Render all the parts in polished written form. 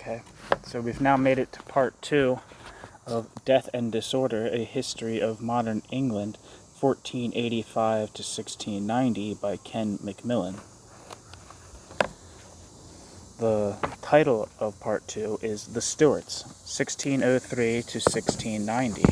Okay, so we've now made it to part 2 of Death and Disorder, A History of Modern England, 1485 to 1690 by Ken Macmillan. The title of part 2 is The Stuarts, 1603 to 1690.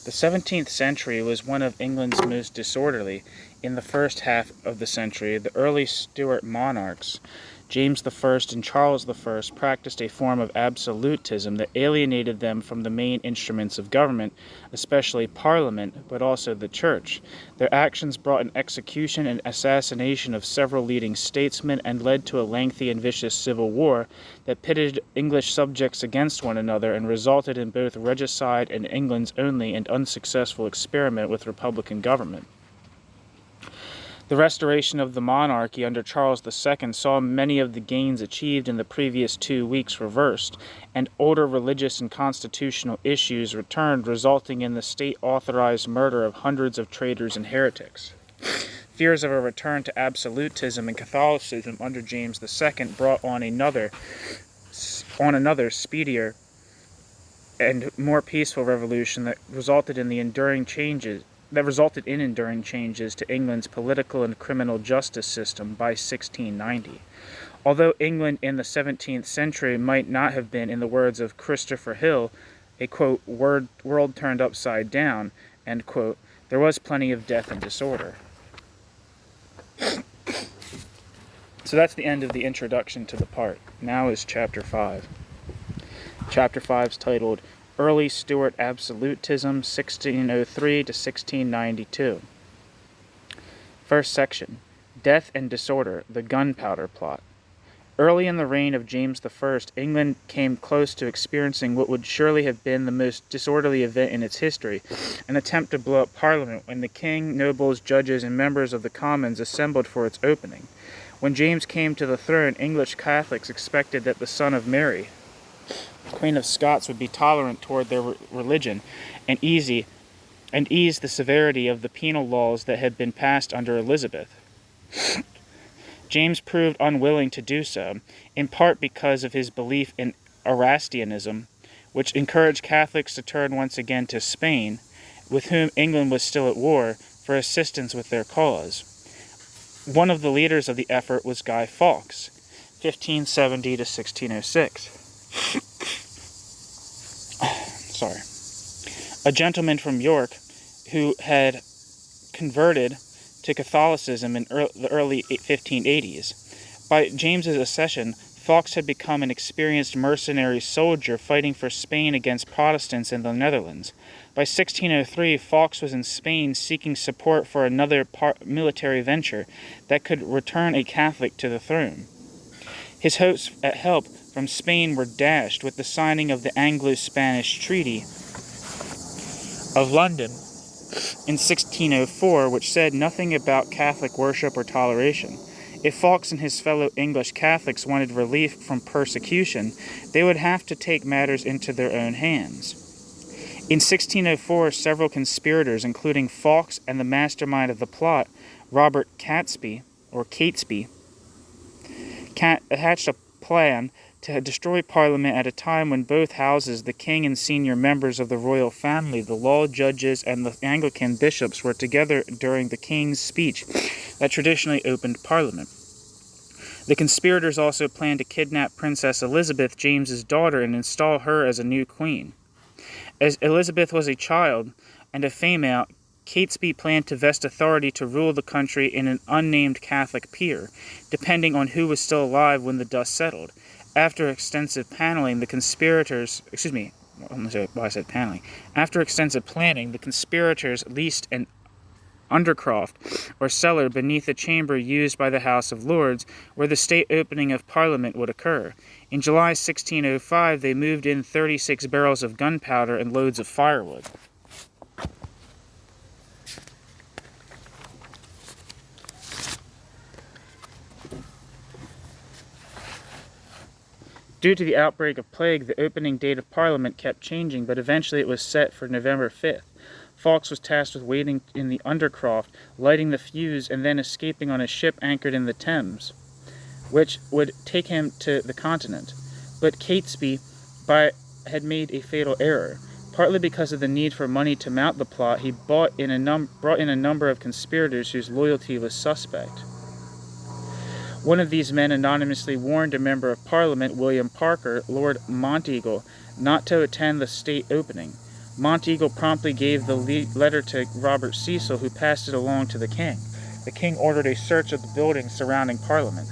The 17th century was one of England's most disorderly. In the first half of the century, the early Stuart monarchs, James I and Charles I, practiced a form of absolutism that alienated them from the main instruments of government, especially Parliament, but also the Church. Their actions brought an execution and assassination of several leading statesmen and led to a lengthy and vicious civil war that pitted English subjects against one another and resulted in both regicide and England's only and unsuccessful experiment with republican government. The restoration of the monarchy under Charles II saw many of the gains achieved in the previous 2 weeks reversed, and older religious and constitutional issues returned, resulting in the state-authorized murder of hundreds of traitors and heretics. Fears of a return to absolutism and Catholicism under James II brought on another speedier and more peaceful revolution that resulted in enduring changes to England's political and criminal justice system by 1690. Although England in the 17th century might not have been, in the words of Christopher Hill, a, quote, world turned upside down, end quote, there was plenty of death and disorder. So that's the end of the introduction to the part. Now is Chapter 5. Chapter 5 is titled Early Stuart Absolutism, 1603 to 1692. First section, Death and Disorder, the Gunpowder Plot. Early in the reign of James I, England came close to experiencing what would surely have been the most disorderly event in its history, an attempt to blow up Parliament when the king, nobles, judges, and members of the Commons assembled for its opening. When James came to the throne, English Catholics expected that the son of Mary, Queen of Scots, would be tolerant toward their religion and ease the severity of the penal laws that had been passed under Elizabeth. James proved unwilling to do so, in part because of his belief in Erastianism, which encouraged Catholics to turn once again to Spain, with whom England was still at war, for assistance with their cause. One of the leaders of the effort was Guy Fawkes, 1570 to 1606. A gentleman from York who had converted to Catholicism in the early 1580s. By James's accession, Fawkes had become an experienced mercenary soldier fighting for Spain against Protestants in the Netherlands. By 1603, Fawkes was in Spain seeking support for another military venture that could return a Catholic to the throne. His hopes at help from Spain were dashed with the signing of the Anglo-Spanish Treaty of London in 1604, which said nothing about Catholic worship or toleration. If Fawkes and his fellow English Catholics wanted relief from persecution, they would have to take matters into their own hands. In 1604, several conspirators, including Fawkes and the mastermind of the plot, Robert Catesby, hatched a plan to destroy Parliament at a time when both houses, the king and senior members of the royal family, the law judges, and the Anglican bishops were together during the king's speech that traditionally opened Parliament. The conspirators also planned to kidnap Princess Elizabeth, James's daughter, and install her as a new queen. As Elizabeth was a child and a female, Catesby planned to vest authority to rule the country in an unnamed Catholic peer, depending on who was still alive when the dust settled. After extensive planning, the conspirators leased an undercroft or cellar beneath the chamber used by the House of Lords, where the state opening of Parliament would occur. In July 1605, they moved in 36 barrels of gunpowder and loads of firewood. Due to the outbreak of plague, the opening date of Parliament kept changing, but eventually it was set for November 5th. Fawkes was tasked with waiting in the Undercroft, lighting the fuse, and then escaping on a ship anchored in the Thames, which would take him to the continent. But Catesby had made a fatal error. Partly because of the need for money to mount the plot, he brought in a number of conspirators whose loyalty was suspect. One of these men anonymously warned a member of Parliament, William Parker, Lord Monteagle, not to attend the state opening. Monteagle promptly gave the letter to Robert Cecil, who passed it along to the king. The king ordered a search of the buildings surrounding Parliament.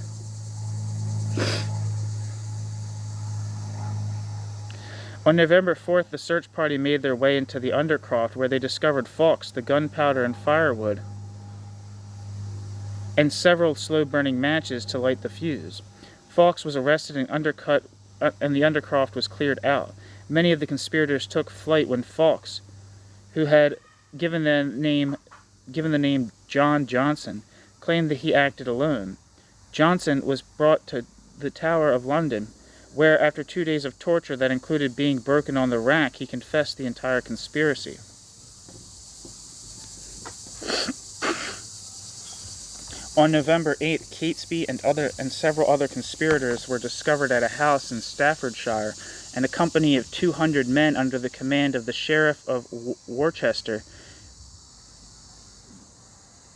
On November 4th, the search party made their way into the Undercroft, where they discovered Fawkes, the gunpowder and firewood, and several slow-burning matches to light the fuse. Fawkes was arrested and the Undercroft was cleared out. Many of the conspirators took flight when Fawkes, who had given the name John Johnson, claimed that he acted alone. Johnson was brought to the Tower of London, where, after 2 days of torture that included being broken on the rack, he confessed the entire conspiracy. On November 8th, Catesby and several other conspirators were discovered at a house in Staffordshire, and a company of 200 men under the command of the Sheriff of Worcester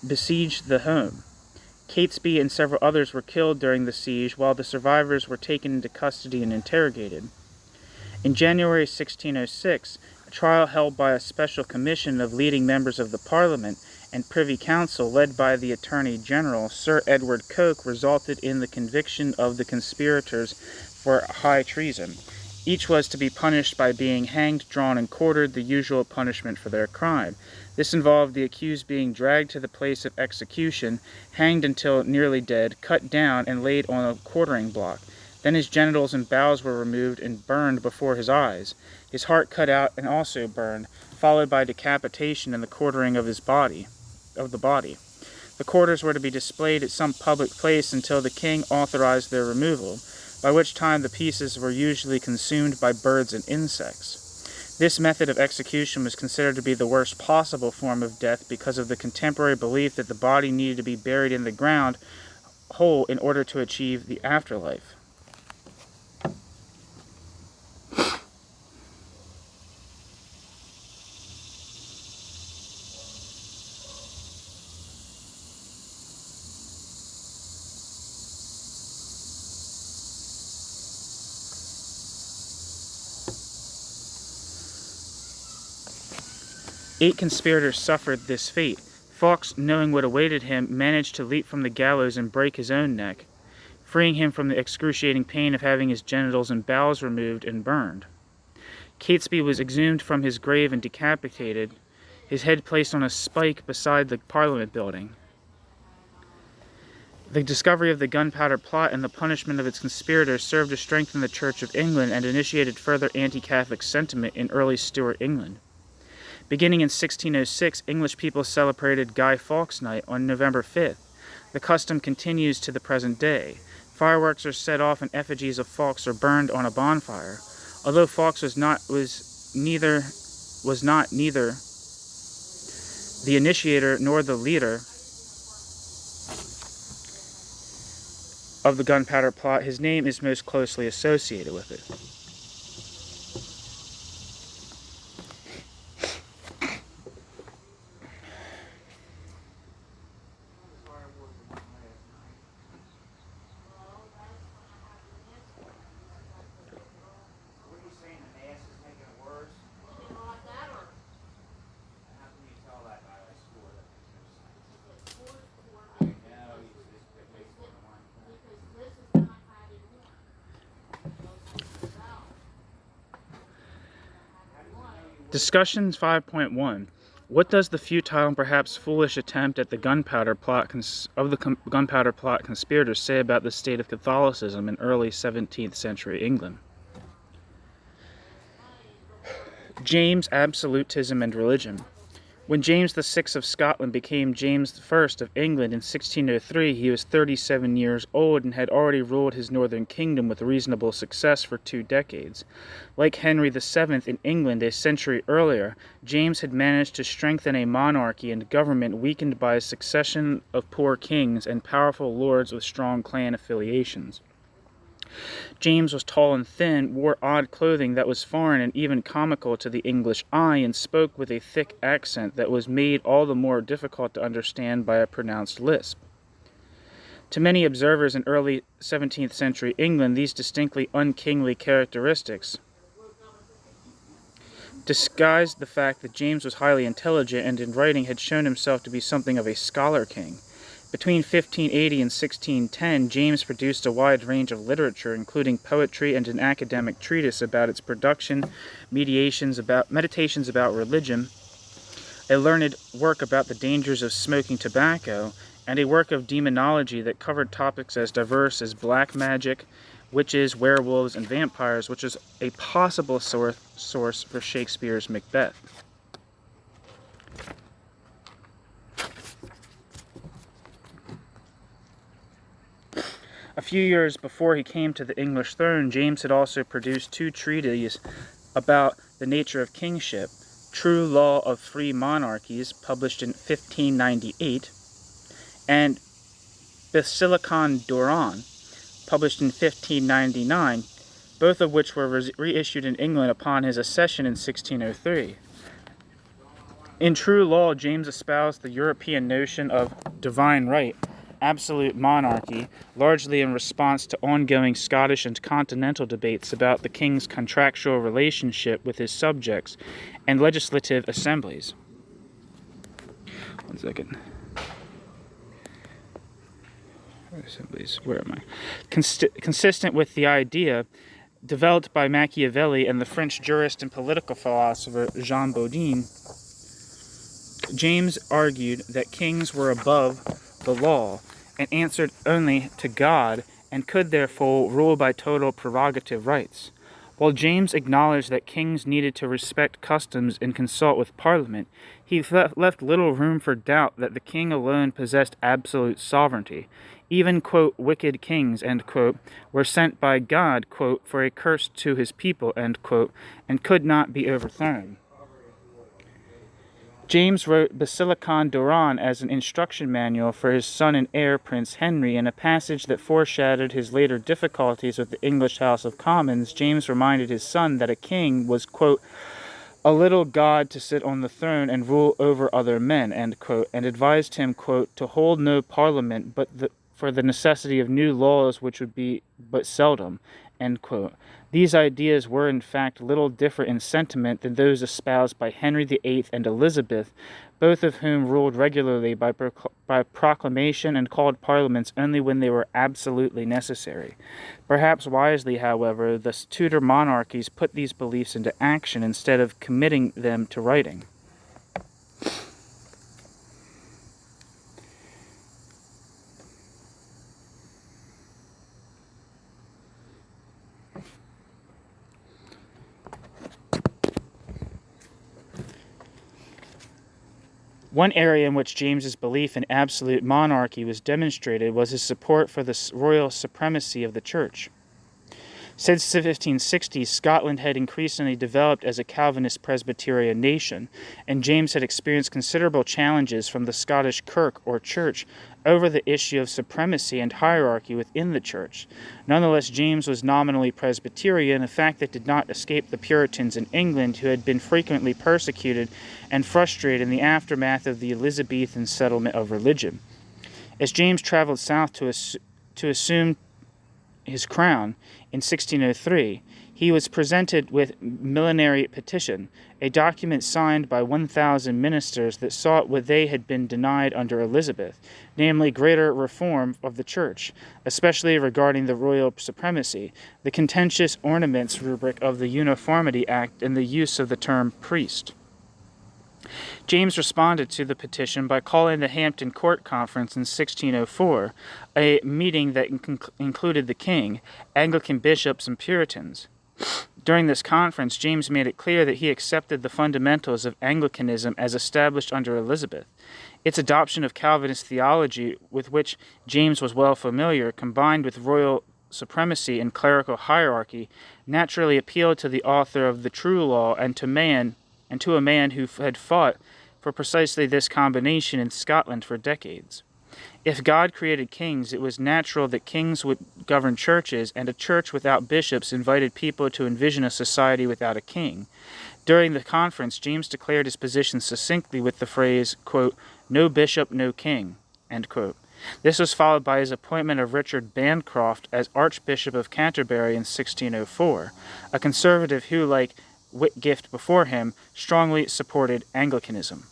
besieged the home. Catesby and several others were killed during the siege, while the survivors were taken into custody and interrogated. In January 1606, a trial held by a special commission of leading members of the Parliament and Privy Council, led by the Attorney General, Sir Edward Coke, resulted in the conviction of the conspirators for high treason. Each was to be punished by being hanged, drawn, and quartered, the usual punishment for their crime. This involved the accused being dragged to the place of execution, hanged until nearly dead, cut down, and laid on a quartering block. Then his genitals and bowels were removed and burned before his eyes, his heart cut out and also burned, followed by decapitation and the quartering of the body. The quarters were to be displayed at some public place until the king authorized their removal, by which time the pieces were usually consumed by birds and insects. This method of execution was considered to be the worst possible form of death because of the contemporary belief that the body needed to be buried in the ground whole in order to achieve the afterlife. Eight conspirators suffered this fate. Fawkes, knowing what awaited him, managed to leap from the gallows and break his own neck, freeing him from the excruciating pain of having his genitals and bowels removed and burned. Catesby was exhumed from his grave and decapitated, his head placed on a spike beside the Parliament building. The discovery of the gunpowder plot and the punishment of its conspirators served to strengthen the Church of England and initiated further anti-Catholic sentiment in early Stuart England. Beginning in 1606, English people celebrated Guy Fawkes Night on November 5th. The custom continues to the present day. Fireworks are set off and effigies of Fawkes are burned on a bonfire. Although Fawkes was neither the initiator nor the leader of the gunpowder plot, his name is most closely associated with it. Discussions 5.1. What does the futile and perhaps foolish attempt at the gunpowder plot conspirators say about the state of Catholicism in early 17th century England? James, Absolutism and Religion. When James VI of Scotland became James I of England in 1603, he was 37 years old and had already ruled his northern kingdom with reasonable success for 2 decades. Like Henry VII in England a century earlier, James had managed to strengthen a monarchy and government weakened by a succession of poor kings and powerful lords with strong clan affiliations. James was tall and thin, wore odd clothing that was foreign and even comical to the English eye, and spoke with a thick accent that was made all the more difficult to understand by a pronounced lisp. To many observers in early 17th century England, these distinctly unkingly characteristics disguised the fact that James was highly intelligent and in writing had shown himself to be something of a scholar king. Between 1580 and 1610, James produced a wide range of literature, including poetry and an academic treatise about its production, meditations about religion, a learned work about the dangers of smoking tobacco, and a work of demonology that covered topics as diverse as black magic, witches, werewolves, and vampires, which is a possible source for Shakespeare's Macbeth. A few years before he came to the English throne, James had also produced 2 treatises about the nature of kingship, True Law of Free Monarchies, published in 1598, and Basilicon Duran, published in 1599, both of which were reissued in England upon his accession in 1603. In True Law, James espoused the European notion of divine right, absolute monarchy, largely in response to ongoing Scottish and continental debates about the king's contractual relationship with his subjects and legislative assemblies. One second. Assemblies, where am I? Consistent with the idea developed by Machiavelli and the French jurist and political philosopher Jean Bodin, James argued that kings were above the law and answered only to God and could therefore rule by total prerogative rights. While James acknowledged that kings needed to respect customs and consult with Parliament, he left little room for doubt that the king alone possessed absolute sovereignty. Even, quote, wicked kings, end quote, were sent by God, quote, for a curse to his people, end quote, and could not be overthrown. James wrote Basilicon Duran as an instruction manual for his son and heir, Prince Henry. In a passage that foreshadowed his later difficulties with the English House of Commons, James reminded his son that a king was, quote, a little god to sit on the throne and rule over other men, end quote, and advised him, quote, to hold no parliament for the necessity of new laws which would be but seldom, end quote. These ideas were in fact little different in sentiment than those espoused by Henry VIII and Elizabeth, both of whom ruled regularly by proclamation and called parliaments only when they were absolutely necessary. Perhaps wisely, however, the Tudor monarchies put these beliefs into action instead of committing them to writing. One area in which James's belief in absolute monarchy was demonstrated was his support for the royal supremacy of the Church. Since the 1560s, Scotland had increasingly developed as a Calvinist Presbyterian nation, and James had experienced considerable challenges from the Scottish Kirk or Church over the issue of supremacy and hierarchy within the Church. Nonetheless, James was nominally Presbyterian, a fact that did not escape the Puritans in England, who had been frequently persecuted and frustrated in the aftermath of the Elizabethan settlement of religion. As James traveled south to assume his crown in 1603, he was presented with Millenary Petition, a document signed by 1,000 ministers that sought what they had been denied under Elizabeth, namely greater reform of the Church, especially regarding the royal supremacy, the contentious ornaments rubric of the Uniformity Act, and the use of the term priest. James responded to the petition by calling the Hampton Court Conference in 1604, a meeting that included the king, Anglican bishops, and Puritans. During this conference, James made it clear that he accepted the fundamentals of Anglicanism as established under Elizabeth. Its adoption of Calvinist theology, with which James was well familiar, combined with royal supremacy and clerical hierarchy, naturally appealed to the author of the true law and to a man who had fought for precisely this combination in Scotland for decades. If God created kings, it was natural that kings would govern churches, and a church without bishops invited people to envision a society without a king. During the conference, James declared his position succinctly with the phrase, quote, "No bishop, no king," end quote. This was followed by his appointment of Richard Bancroft as Archbishop of Canterbury in 1604, a conservative who, like Whitgift before him, strongly supported Anglicanism.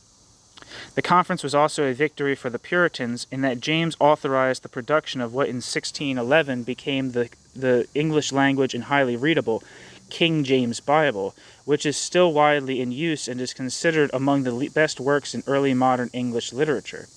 The conference was also a victory for the Puritans in that James authorized the production of what in 1611 became the English language and highly readable King James Bible, which is still widely in use and is considered among the best works in early modern English literature.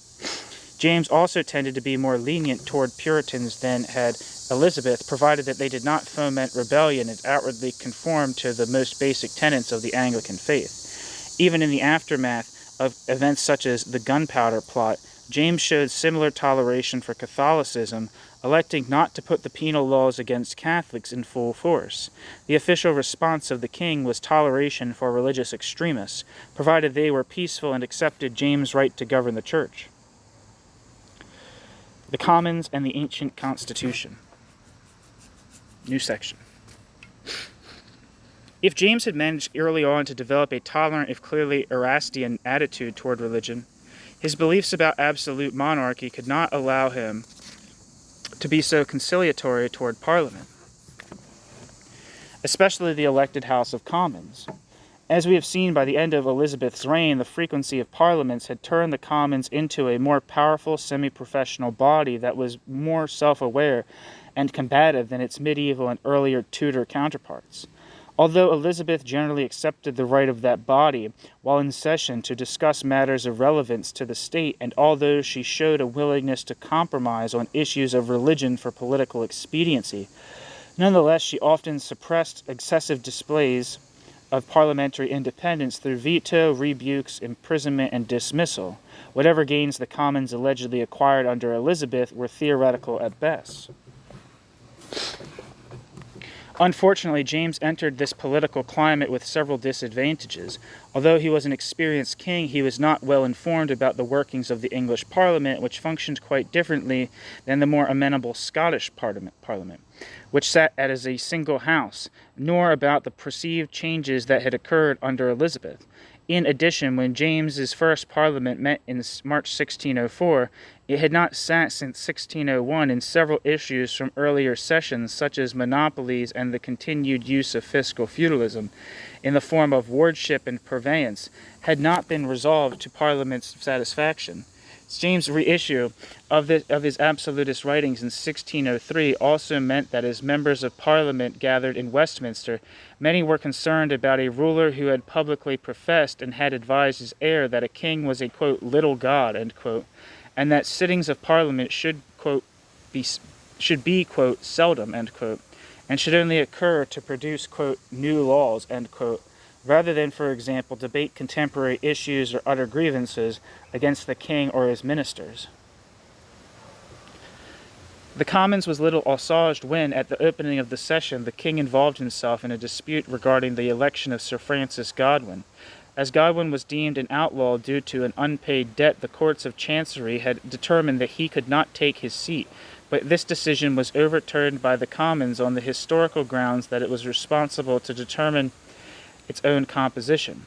James also tended to be more lenient toward Puritans than had Elizabeth, provided that they did not foment rebellion and outwardly conform to the most basic tenets of the Anglican faith. Even in the aftermath of events such as the Gunpowder Plot, James showed similar toleration for Catholicism, electing not to put the penal laws against Catholics in full force. The official response of the king was toleration for religious extremists, provided they were peaceful and accepted James' right to govern the church. The Commons and the Ancient Constitution. New section. If James had managed early on to develop a tolerant, if clearly Erastian, attitude toward religion, his beliefs about absolute monarchy could not allow him to be so conciliatory toward Parliament, especially the elected House of Commons. As we have seen by the end of Elizabeth's reign, the frequency of parliaments had turned the Commons into a more powerful semi-professional body that was more self-aware and combative than its medieval and earlier Tudor counterparts. Although Elizabeth generally accepted the right of that body, while in session, to discuss matters of relevance to the state, and although she showed a willingness to compromise on issues of religion for political expediency, nonetheless she often suppressed excessive displays of parliamentary independence through veto, rebukes, imprisonment, and dismissal. Whatever gains the Commons allegedly acquired under Elizabeth were theoretical at best. Unfortunately, James entered this political climate with several disadvantages. Although he was an experienced king, he was not well informed about the workings of the English Parliament, which functioned quite differently than the more amenable Scottish Parliament, which sat as a single house, nor about the perceived changes that had occurred under Elizabeth. In addition, when James's first Parliament met in March 1604, it had not sat since 1601, and several issues from earlier sessions, such as monopolies and the continued use of fiscal feudalism in the form of wardship and purveyance, had not been resolved to Parliament's satisfaction. James' reissue of his absolutist writings in 1603 also meant that as members of Parliament gathered in Westminster, many were concerned about a ruler who had publicly professed and had advised his heir that a king was a, quote, little god, end quote, and that sittings of Parliament should, quote, be, quote, seldom, end quote, and should only occur to produce, quote, new laws, end quote, rather than, for example, debate contemporary issues or utter grievances against the king or his ministers. The Commons was little assuaged when, at the opening of the session, the king involved himself in a dispute regarding the election of Sir Francis Godwin. As Godwin was deemed an outlaw due to an unpaid debt, the courts of Chancery had determined that he could not take his seat, but this decision was overturned by the Commons on the historical grounds that it was responsible to determine its own composition.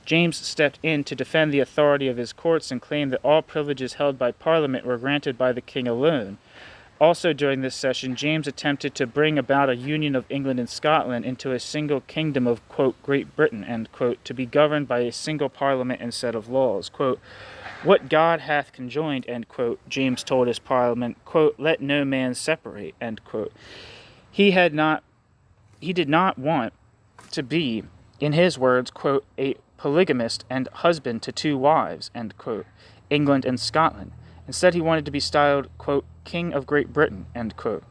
James stepped in to defend the authority of his courts and claimed that all privileges held by Parliament were granted by the king alone. Also during this session, James attempted to bring about a union of England and Scotland into a single kingdom of, quote, Great Britain, end quote, to be governed by a single Parliament and set of laws. Quote, "What God hath conjoined," end quote, James told his Parliament, quote, "let no man separate," end quote. He did not want to be, in his words, quote, "a polygamist and husband to two wives," end quote, England and Scotland. Instead, he wanted to be styled, quote, King of Great Britain, end quote.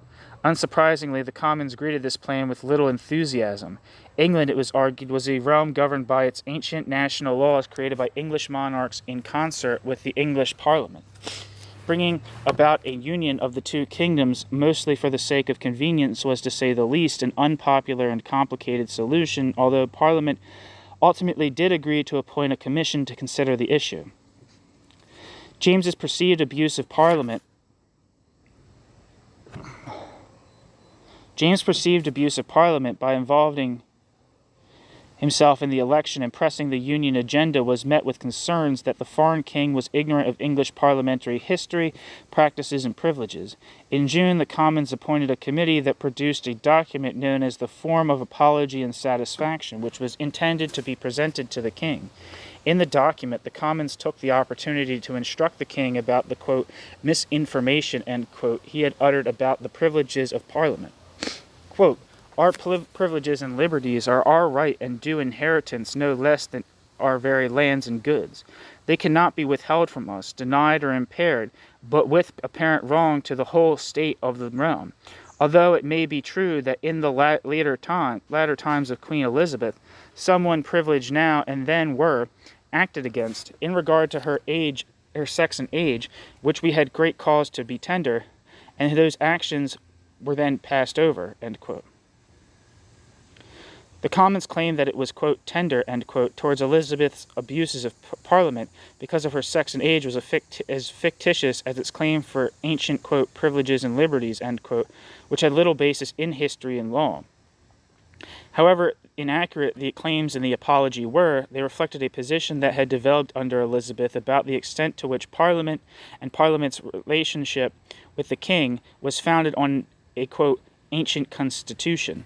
Unsurprisingly, the Commons greeted this plan with little enthusiasm. England, it was argued, was a realm governed by its ancient national laws created by English monarchs in concert with the English Parliament. Bringing about a union of the two kingdoms, mostly for the sake of convenience, was, to say the least, an unpopular and complicated solution, although Parliament ultimately did agree to appoint a commission to consider the issue. James's perceived abuse of Parliament by involving himself in the election and pressing the Union agenda was met with concerns that the foreign king was ignorant of English parliamentary history, practices, and privileges. In June, the Commons appointed a committee that produced a document known as the Form of Apology and Satisfaction, which was intended to be presented to the king. In the document, the Commons took the opportunity to instruct the king about the, quote, misinformation, end quote, he had uttered about the privileges of Parliament. Quote, our privileges and liberties are our right and due inheritance no less than our very lands and goods. They cannot be withheld from us, denied or impaired, but with apparent wrong to the whole state of the realm. Although it may be true that in the latter times of Queen Elizabeth, someone privileged now and then were acted against in regard to her age, her sex and age, which we had great cause to be tender, and those actions were then passed over, end quote. The Commons claimed that it was, quote, tender, end quote, towards Elizabeth's abuses of Parliament because of her sex and age was as fictitious as its claim for ancient, quote, privileges and liberties, end quote, which had little basis in history and law. However inaccurate the claims in the apology were, they reflected a position that had developed under Elizabeth about the extent to which Parliament and Parliament's relationship with the king was founded on a, quote, ancient constitution,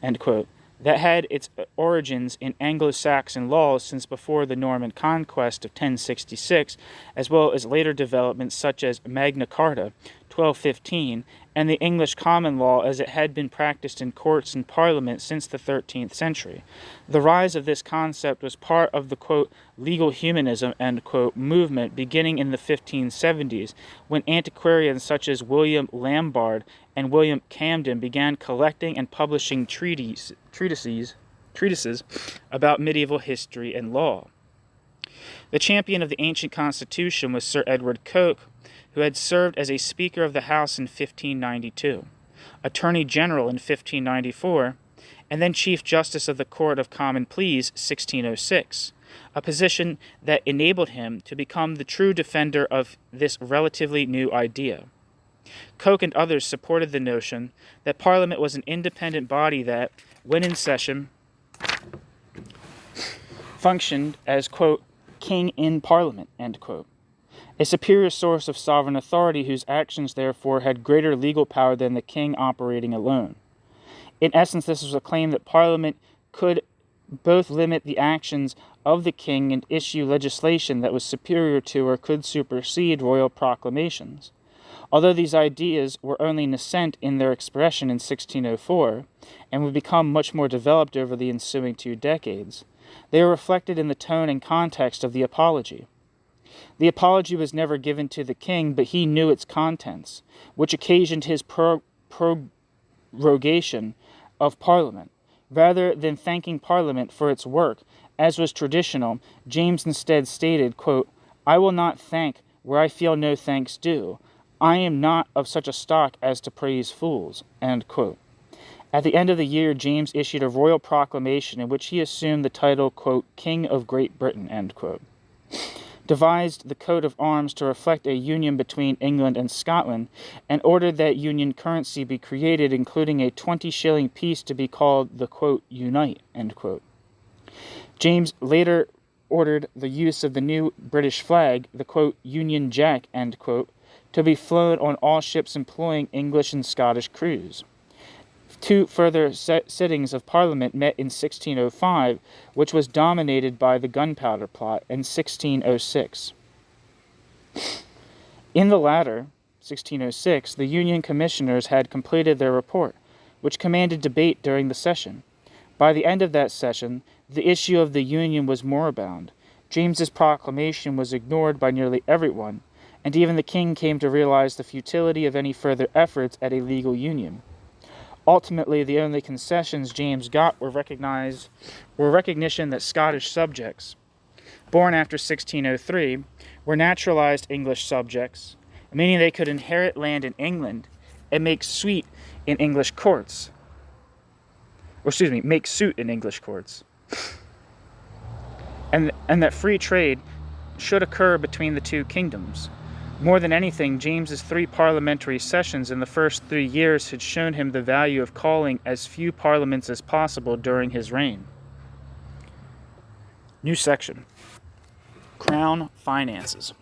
end quote, that had its origins in Anglo-Saxon laws since before the Norman conquest of 1066, as well as later developments such as Magna Carta, 1215, and the English common law as it had been practiced in courts and parliament since the 13th century. The rise of this concept was part of the, quote, legal humanism, end quote, movement beginning in the 1570s, when antiquarians such as William Lambarde and William Camden began collecting and publishing treatises about medieval history and law. The champion of the ancient constitution was Sir Edward Coke, who had served as a Speaker of the House in 1592, Attorney General in 1594, and then Chief Justice of the Court of Common Pleas 1606, a position that enabled him to become the true defender of this relatively new idea. Coke and others supported the notion that Parliament was an independent body that, when in session, functioned as, quote, king in Parliament, end quote, a superior source of sovereign authority whose actions, therefore, had greater legal power than the king operating alone. In essence, this was a claim that Parliament could both limit the actions of the king and issue legislation that was superior to or could supersede royal proclamations. Although these ideas were only nascent in their expression in 1604, and would become much more developed over the ensuing 2 decades, they are reflected in the tone and context of the apology. The apology was never given to the king, but he knew its contents, which occasioned his prorogation of Parliament. Rather than thanking Parliament for its work, as was traditional, James instead stated, quote, I will not thank where I feel no thanks due. I am not of such a stock as to praise fools, end quote. At the end of the year, James issued a royal proclamation in which he assumed the title, quote, King of Great Britain, end quote, devised the coat of arms to reflect a union between England and Scotland, and ordered that union currency be created, including a 20-shilling piece to be called the, quote, Unite, end quote. James later ordered the use of the new British flag, the, quote, Union Jack, end quote, to be flown on all ships employing English and Scottish crews. 2 further sittings of Parliament met in 1605, which was dominated by the Gunpowder Plot, in 1606. In the latter, 1606, the Union Commissioners had completed their report, which commanded debate during the session. By the end of that session, the issue of the Union was moribund. James's proclamation was ignored by nearly everyone, and even the king came to realize the futility of any further efforts at a legal union. Ultimately, the only concessions James got were recognition that Scottish subjects, born after 1603, were naturalized English subjects, meaning they could inherit land in England and make suit in English courts. And that free trade should occur between the two kingdoms. More than anything, James's 3 parliamentary sessions in the first 3 years had shown him the value of calling as few parliaments as possible during his reign. New section. Crown finances.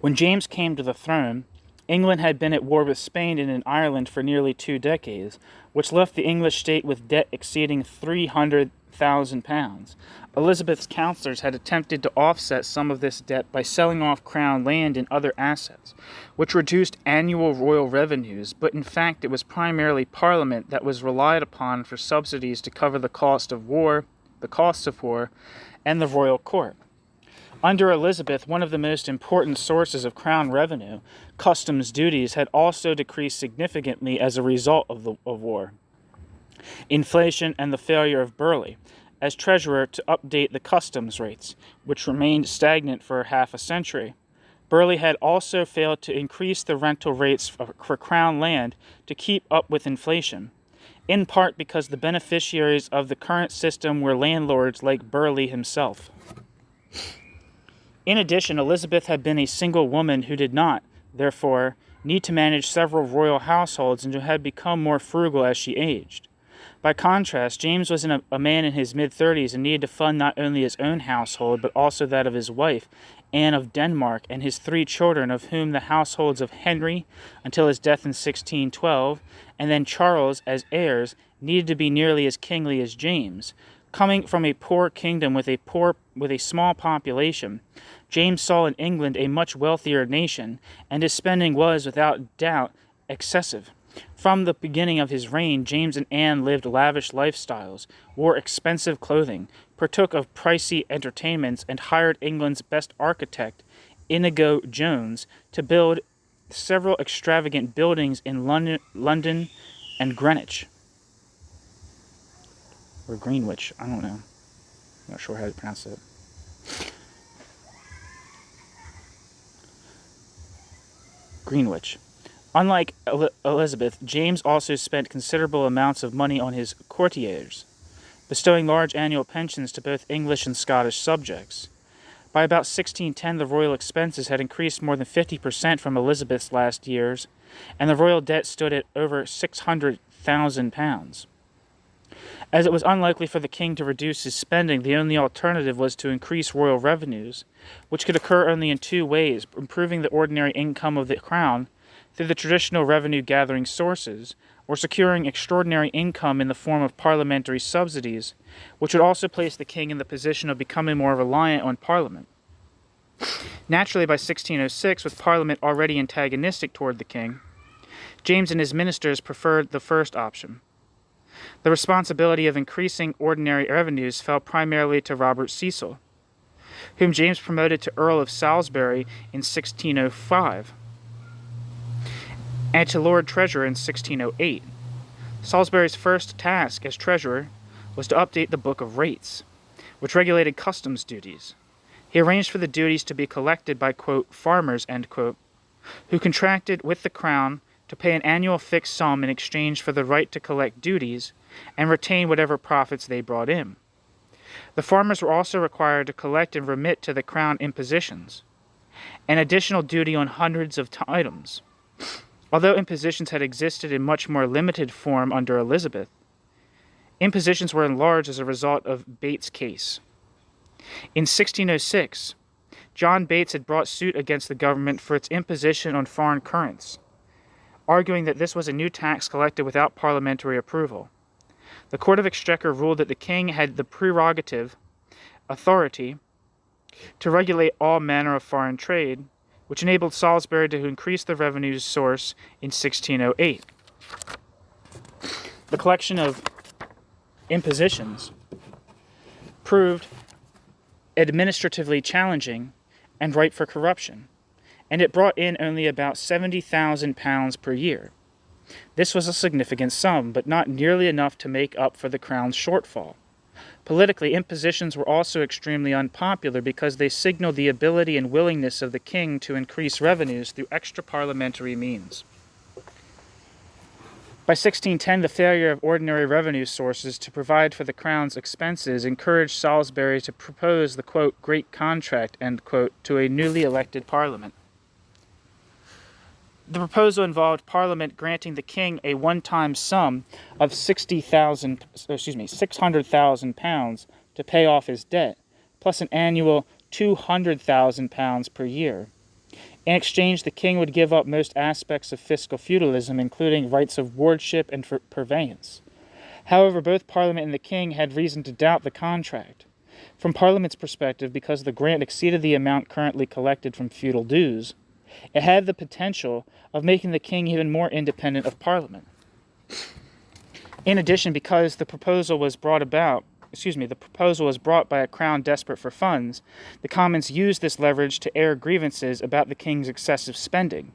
When James came to the throne, England had been at war with Spain and in Ireland for nearly 2 decades, which left the English state with debt exceeding £300,000. Elizabeth's counselors had attempted to offset some of this debt by selling off crown land and other assets, which reduced annual royal revenues, but in fact it was primarily Parliament that was relied upon for subsidies to cover the costs of war, and the royal court. Under Elizabeth, one of the most important sources of crown revenue, customs duties, had also decreased significantly as a result of war, inflation, and the failure of Burleigh as treasurer to update the customs rates, which remained stagnant for half a century. Burleigh had also failed to increase the rental rates for crown land to keep up with inflation, in part because the beneficiaries of the current system were landlords like Burleigh himself. In addition, Elizabeth had been a single woman who did not, therefore, need to manage several royal households and who had become more frugal as she aged. By contrast, James was a man in his mid-30s and needed to fund not only his own household, but also that of his wife, Anne of Denmark, and his 3 children, of whom the households of Henry, until his death in 1612, and then Charles as heirs, needed to be nearly as kingly as James. Coming from a poor kingdom with a small population, James saw in England a much wealthier nation, and his spending was, without doubt, excessive. From the beginning of his reign, James and Anne lived lavish lifestyles, wore expensive clothing, partook of pricey entertainments, and hired England's best architect, Inigo Jones, to build several extravagant buildings in London and Greenwich. Or Greenwich, I don't know. I'm not sure how to pronounce it. Greenwich. Unlike Elizabeth, James also spent considerable amounts of money on his courtiers, bestowing large annual pensions to both English and Scottish subjects. By about 1610, the royal expenses had increased more than 50% from Elizabeth's last years, and the royal debt stood at over £600,000. As it was unlikely for the king to reduce his spending, the only alternative was to increase royal revenues, which could occur only in 2 ways: improving the ordinary income of the crown through the traditional revenue-gathering sources, or securing extraordinary income in the form of parliamentary subsidies, which would also place the king in the position of becoming more reliant on Parliament. Naturally, by 1606, with Parliament already antagonistic toward the king, James and his ministers preferred the first option. The responsibility of increasing ordinary revenues fell primarily to Robert Cecil, whom James promoted to Earl of Salisbury in 1605, and to Lord Treasurer in 1608. Salisbury's first task as treasurer was to update the Book of Rates, which regulated customs duties. He arranged for the duties to be collected by, quote, farmers, end quote, who contracted with the crown to pay an annual fixed sum in exchange for the right to collect duties and retain whatever profits they brought in. The farmers were also required to collect and remit to the crown impositions, an additional duty on hundreds of items. Although impositions had existed in much more limited form under Elizabeth, impositions were enlarged as a result of Bates' case. In 1606, John Bates had brought suit against the government for its imposition on foreign currents, arguing that this was a new tax collected without parliamentary approval. The Court of Exchequer ruled that the king had the prerogative authority to regulate all manner of foreign trade, which enabled Salisbury to increase the revenue source in 1608. The collection of impositions proved administratively challenging and ripe for corruption, and it brought in only about £70,000 per year. This was a significant sum, but not nearly enough to make up for the crown's shortfall. Politically, impositions were also extremely unpopular because they signaled the ability and willingness of the king to increase revenues through extra-parliamentary means. By 1610, the failure of ordinary revenue sources to provide for the crown's expenses encouraged Salisbury to propose the, quote, great contract, end quote, to a newly elected parliament. The proposal involved Parliament granting the king a one-time sum of £600,000 to pay off his debt, plus an annual £200,000 per year. In exchange, the king would give up most aspects of fiscal feudalism, including rights of wardship and purveyance. However, both Parliament and the king had reason to doubt the contract. From Parliament's perspective, because the grant exceeded the amount currently collected from feudal dues, it had the potential of making the king even more independent of Parliament. In addition, because the proposal was brought by a crown desperate for funds, the Commons used this leverage to air grievances about the king's excessive spending,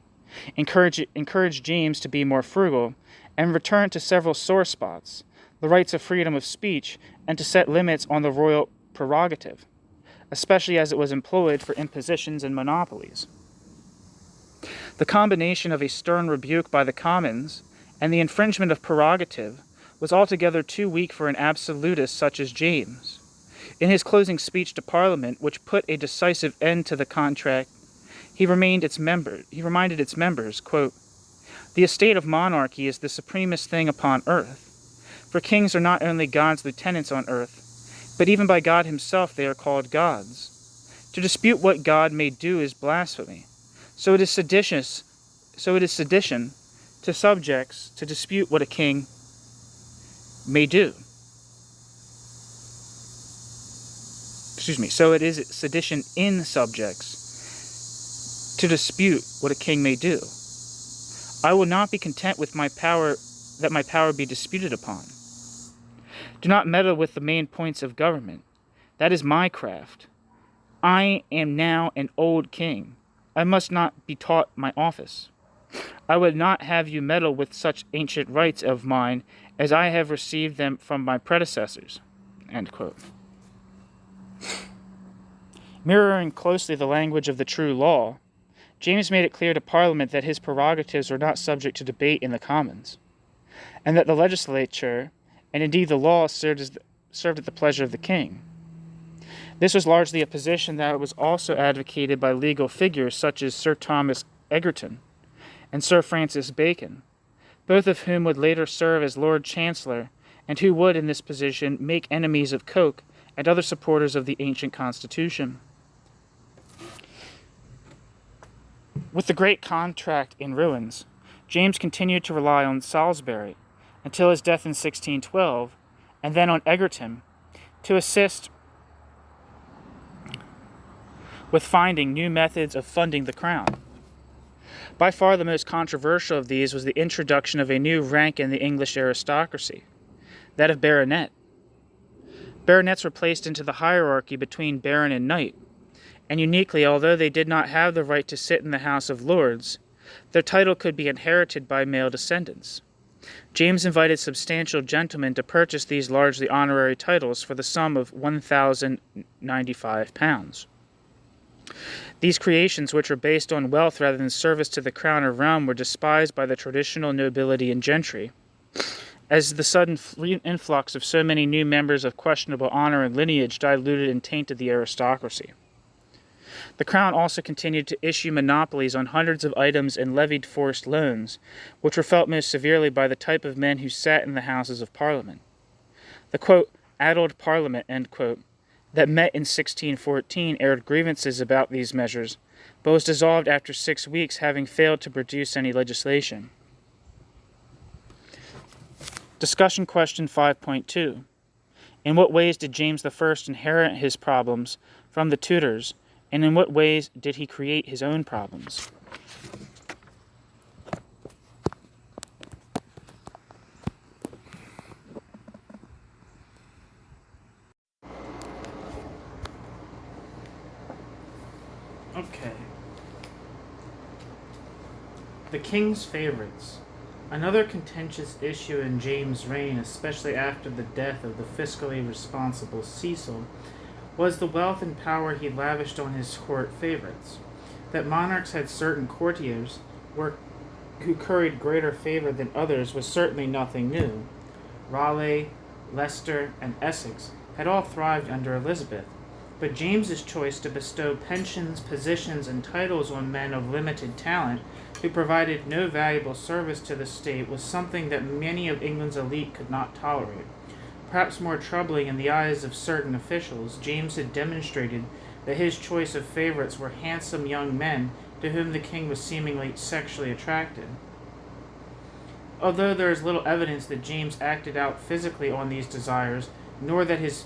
encourage James to be more frugal, and return to several sore spots, the rights of freedom of speech, and to set limits on the royal prerogative, especially as it was employed for impositions and monopolies. The combination of a stern rebuke by the Commons and the infringement of prerogative was altogether too weak for an absolutist such as James. In his closing speech to Parliament, which put a decisive end to the contract, he reminded its members, quote, "The estate of monarchy is the supremest thing upon earth, for kings are not only God's lieutenants on earth, but even by God himself they are called gods. To dispute what God may do is blasphemy. So it is sedition to subjects to dispute what a king may do. So it is sedition in subjects to dispute what a king may do. I will not be content with my power be disputed upon. Do not meddle with the main points of government. That is my craft. I am now an old king. I must not be taught my office. I would not have you meddle with such ancient rights of mine as I have received them from my predecessors." End quote. Mirroring closely the language of the true law, James made it clear to Parliament that his prerogatives were not subject to debate in the Commons, and that the legislature, and indeed the law, served at the pleasure of the king. This was largely a position that was also advocated by legal figures such as Sir Thomas Egerton and Sir Francis Bacon, both of whom would later serve as Lord Chancellor, and who would, in this position, make enemies of Coke and other supporters of the ancient Constitution. With the great contract in ruins, James continued to rely on Salisbury until his death in 1612, and then on Egerton to assist with finding new methods of funding the crown. By far the most controversial of these was the introduction of a new rank in the English aristocracy, that of baronet. Baronets were placed into the hierarchy between baron and knight, and uniquely, although they did not have the right to sit in the House of Lords, their title could be inherited by male descendants. James invited substantial gentlemen to purchase these largely honorary titles for the sum of £1,095. These creations, which were based on wealth rather than service to the crown or realm, were despised by the traditional nobility and gentry, as the sudden influx of so many new members of questionable honor and lineage diluted and tainted the aristocracy. The crown also continued to issue monopolies on hundreds of items and levied forced loans, which were felt most severely by the type of men who sat in the Houses of Parliament. The, quote, addled Parliament, end quote, that met in 1614 aired grievances about these measures, but was dissolved after 6 weeks, having failed to produce any legislation. Discussion question 5.2. In what ways did James I inherit his problems from the Tudors, and in what ways did he create his own problems? Okay. The king's favorites. Another contentious issue in James' reign, especially after the death of the fiscally responsible Cecil, was the wealth and power he lavished on his court favorites. That monarchs had certain courtiers who curried greater favor than others was certainly nothing new. Raleigh, Leicester, and Essex had all thrived under Elizabeth, but James's choice to bestow pensions, positions, and titles on men of limited talent who provided no valuable service to the state was something that many of England's elite could not tolerate. Perhaps more troubling in the eyes of certain officials, James had demonstrated that his choice of favorites were handsome young men to whom the king was seemingly sexually attracted. Although there is little evidence that James acted out physically on these desires, nor that his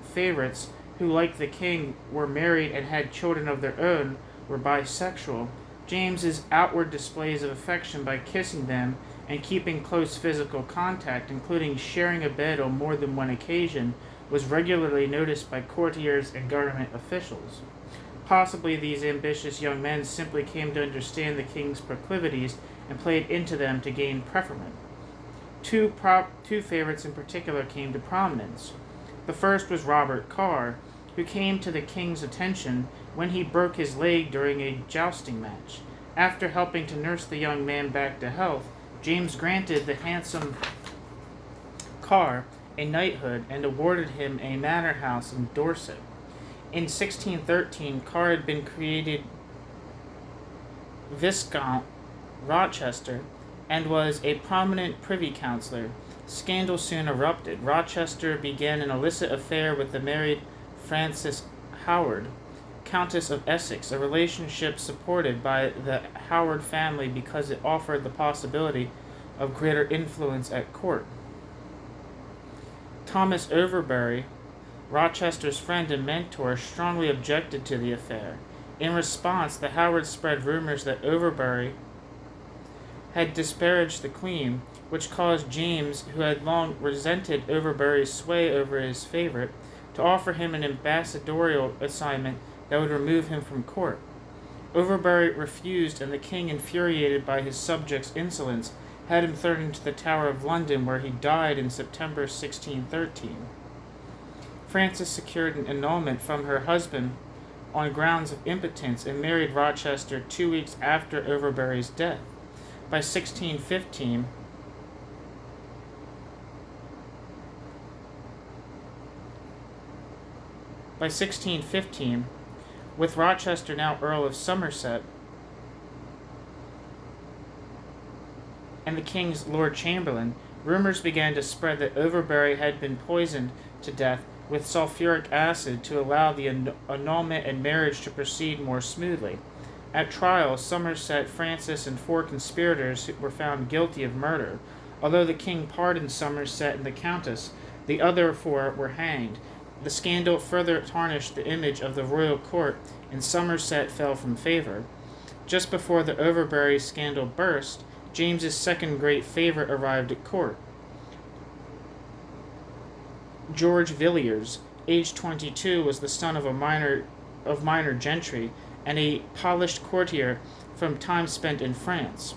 favorites, who like the king were married and had children of their own, were bisexual, James's outward displays of affection by kissing them and keeping close physical contact, including sharing a bed on more than one occasion, was regularly noticed by courtiers and government officials. Possibly these ambitious young men simply came to understand the king's proclivities and played into them to gain preferment. Two favorites in particular came to prominence. The first was Robert Carr, who came to the king's attention when he broke his leg during a jousting match. After helping to nurse the young man back to health, James granted the handsome Carr a knighthood and awarded him a manor house in Dorset. In 1613, Carr had been created Viscount Rochester and was a prominent privy councillor. Scandal soon erupted. Rochester began an illicit affair with the married Frances Howard, Countess of Essex, a relationship supported by the Howard family because it offered the possibility of greater influence at court. Thomas Overbury, Rochester's friend and mentor, strongly objected to the affair. In response, the Howards spread rumors that Overbury had disparaged the Queen, which caused James, who had long resented Overbury's sway over his favorite, to offer him an ambassadorial assignment that would remove him from court. Overbury refused, and the king, infuriated by his subjects' insolence, had him thrown into the Tower of London, where he died in September 1613. Frances secured an annulment from her husband on grounds of impotence and married Rochester 2 weeks after Overbury's death. By 1615, with Rochester now Earl of Somerset and the king's Lord Chamberlain, rumors began to spread that Overbury had been poisoned to death with sulfuric acid to allow the annulment and marriage to proceed more smoothly. At trial, Somerset, Francis, and 4 conspirators were found guilty of murder. Although the king pardoned Somerset and the countess, the other 4 were hanged. The scandal further tarnished the image of the royal court, and Somerset fell from favor. Just before the Overbury scandal burst, James's second great favorite arrived at court. George Villiers, aged 22, was the son of minor gentry and a polished courtier from time spent in France.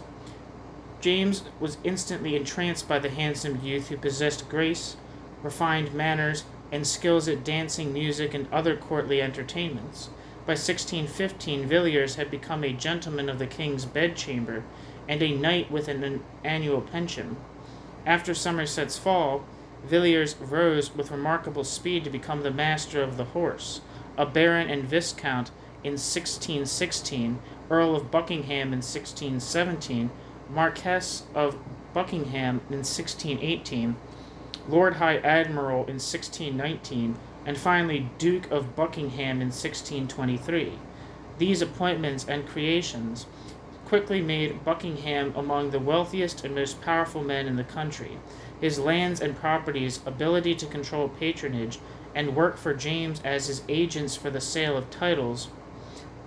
James was instantly entranced by the handsome youth, who possessed grace, refined manners, and skills at dancing, music, and other courtly entertainments. By 1615, Villiers had become a gentleman of the king's bedchamber and a knight with an annual pension. After Somerset's fall, Villiers rose with remarkable speed to become the master of the horse, a baron and viscount in 1616, Earl of Buckingham in 1617, Marquess of Buckingham in 1618, Lord High Admiral in 1619, and finally Duke of Buckingham in 1623. These appointments and creations quickly made Buckingham among the wealthiest and most powerful men in the country. his lands and properties, ability to control patronage, and work for James as his agents for the sale of titles,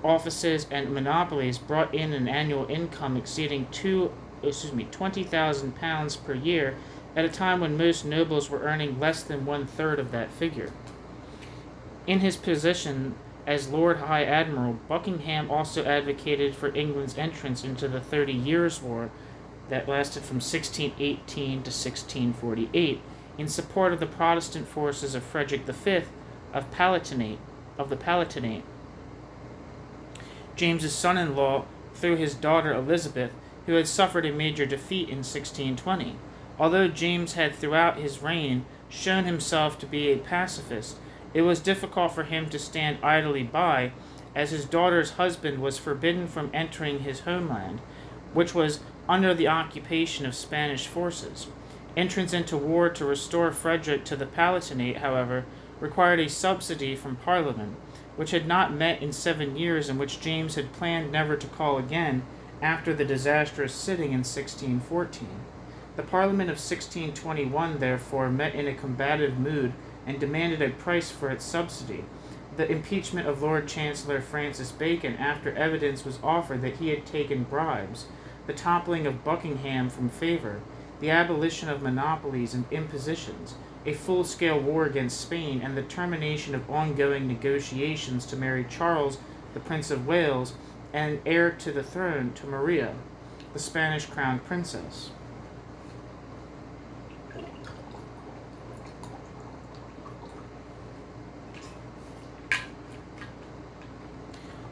offices, and monopolies brought in an annual income exceeding £20,000 per year at a time when most nobles were earning less than one-third of that figure. In his position as Lord High Admiral, Buckingham also advocated for England's entrance into the 30 Years' War that lasted from 1618 to 1648 in support of the Protestant forces of Frederick V of the Palatinate. James's son-in-law through his daughter Elizabeth, who had suffered a major defeat in 1620. Although James had throughout his reign shown himself to be a pacifist, it was difficult for him to stand idly by, as his daughter's husband was forbidden from entering his homeland, which was under the occupation of Spanish forces. Entrance into war to restore Frederick to the Palatinate, however, required a subsidy from Parliament, which had not met in 7 years and which James had planned never to call again after the disastrous sitting in 1614. The Parliament of 1621, therefore, met in a combative mood and demanded a price for its subsidy: the impeachment of Lord Chancellor Francis Bacon after evidence was offered that he had taken bribes, the toppling of Buckingham from favor, the abolition of monopolies and impositions, a full-scale war against Spain, and the termination of ongoing negotiations to marry Charles, the Prince of Wales, and heir to the throne to Maria, the Spanish crown princess.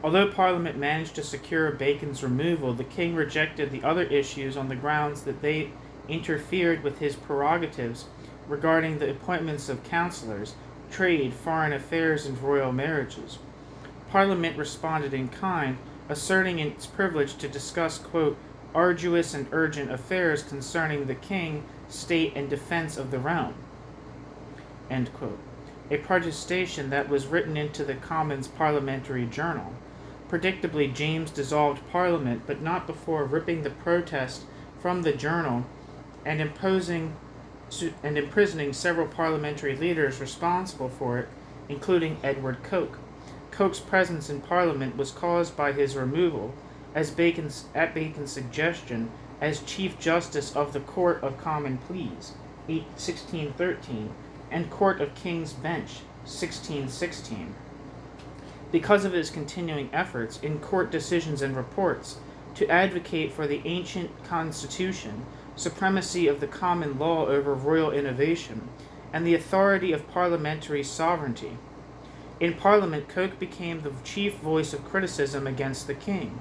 Although Parliament managed to secure Bacon's removal, the king rejected the other issues on the grounds that they interfered with his prerogatives regarding the appointments of councillors, trade, foreign affairs, and royal marriages. Parliament responded in kind, asserting its privilege to discuss, quote, arduous and urgent affairs concerning the king, state, and defense of the realm, end quote. A protestation that was written into the Commons Parliamentary Journal. Predictably, James dissolved Parliament, but not before ripping the protest from the journal and imprisoning several parliamentary leaders responsible for it, including Edward Coke. Coke's presence in Parliament was caused by his removal, at Bacon's suggestion, as Chief Justice of the Court of Common Pleas, 1613, and Court of King's Bench, 1616. Because of his continuing efforts in court decisions and reports to advocate for the ancient constitution, supremacy of the common law over royal innovation, and the authority of parliamentary sovereignty. In Parliament, Coke became the chief voice of criticism against the king,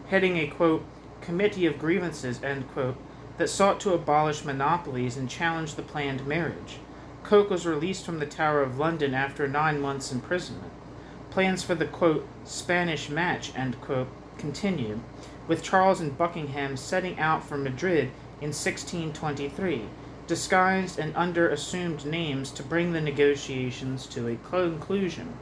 heading a, quote, committee of grievances, end quote, that sought to abolish monopolies and challenge the planned marriage. Coke was released from the Tower of London after 9 months' imprisonment. Plans for the, quote, Spanish match, end quote, continued, with Charles and Buckingham setting out for Madrid in 1623, disguised and under assumed names to bring the negotiations to a conclusion.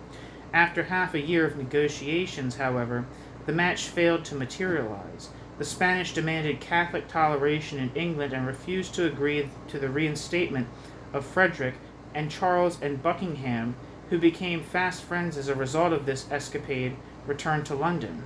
After half a year of negotiations, however, the match failed to materialize. The Spanish demanded Catholic toleration in England and refused to agree to the reinstatement of Frederick, and Charles and Buckingham, who became fast friends as a result of this escapade, returned to London.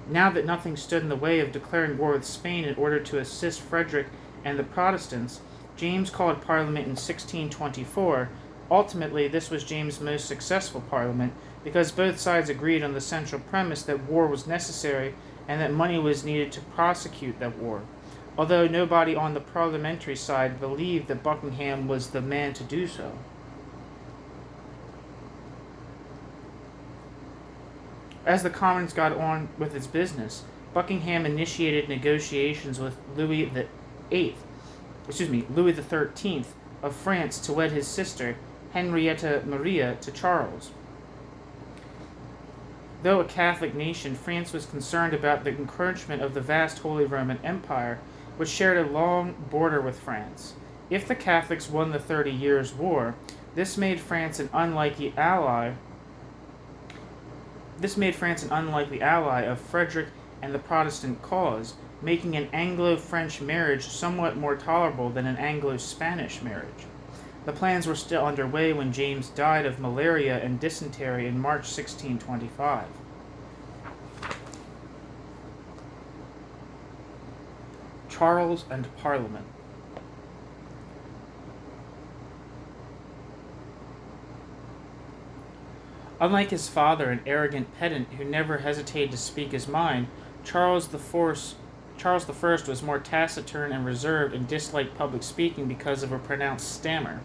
Now that nothing stood in the way of declaring war with Spain in order to assist Frederick and the Protestants, James called Parliament in 1624. Ultimately, this was James' most successful Parliament, because both sides agreed on the central premise that war was necessary and that money was needed to prosecute that war, although nobody on the parliamentary side believed that Buckingham was the man to do so. As the Commons got on with its business, Buckingham initiated negotiations with Louis XIII of France to wed his sister, Henrietta Maria, to Charles. Though a Catholic nation, France was concerned about the encroachment of the vast Holy Roman Empire, which shared a long border with France. If the Catholics won the 30 Years' War, this made France an unlikely ally This made France an unlikely ally of Frederick and the Protestant cause, making an Anglo-French marriage somewhat more tolerable than an Anglo-Spanish marriage. The plans were still underway when James died of malaria and dysentery in March 1625. Charles and Parliament. Unlike his father, an arrogant pedant who never hesitated to speak his mind, Charles I was more taciturn and reserved and disliked public speaking because of a pronounced stammer.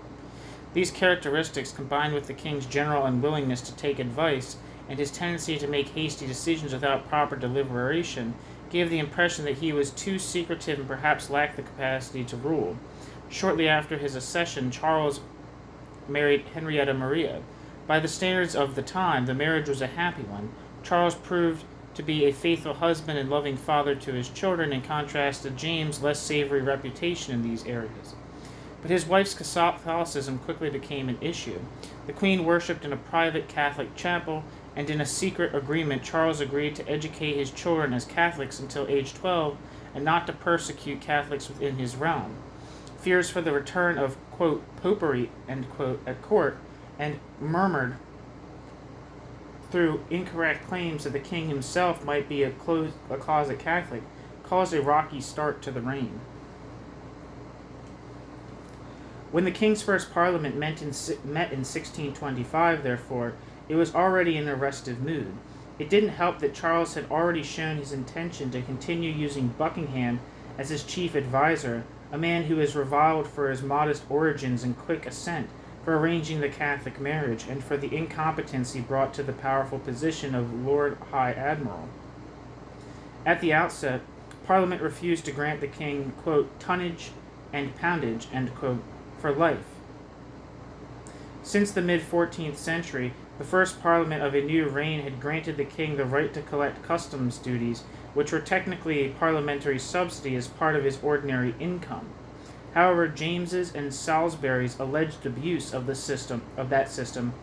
These characteristics, combined with the king's general unwillingness to take advice and his tendency to make hasty decisions without proper deliberation, gave the impression that he was too secretive and perhaps lacked the capacity to rule. Shortly after his accession, Charles married Henrietta Maria. By the standards of the time, the marriage was a happy one. Charles proved to be a faithful husband and loving father to his children, in contrast to James' less savory reputation in these areas. But his wife's Catholicism quickly became an issue. The Queen worshipped in a private Catholic chapel, and in a secret agreement, Charles agreed to educate his children as Catholics until age 12 and not to persecute Catholics within his realm. Fears for the return of, quote, popery, end quote, at court, and murmured through incorrect claims that the king himself might be a closet Catholic, caused a rocky start to the reign. When the king's first parliament met in 1625, therefore, it was already in a restive mood. It didn't help that Charles had already shown his intention to continue using Buckingham as his chief adviser, a man who is reviled for his modest origins and quick assent, for arranging the Catholic marriage, and for the incompetence he brought to the powerful position of Lord High Admiral. At the outset, Parliament refused to grant the king, quote, tonnage and poundage, end quote, for life. Since the mid-14th century, the first Parliament of a new reign had granted the king the right to collect customs duties, which were technically a parliamentary subsidy as part of his ordinary income. However, James's and Salisbury's alleged abuse of that system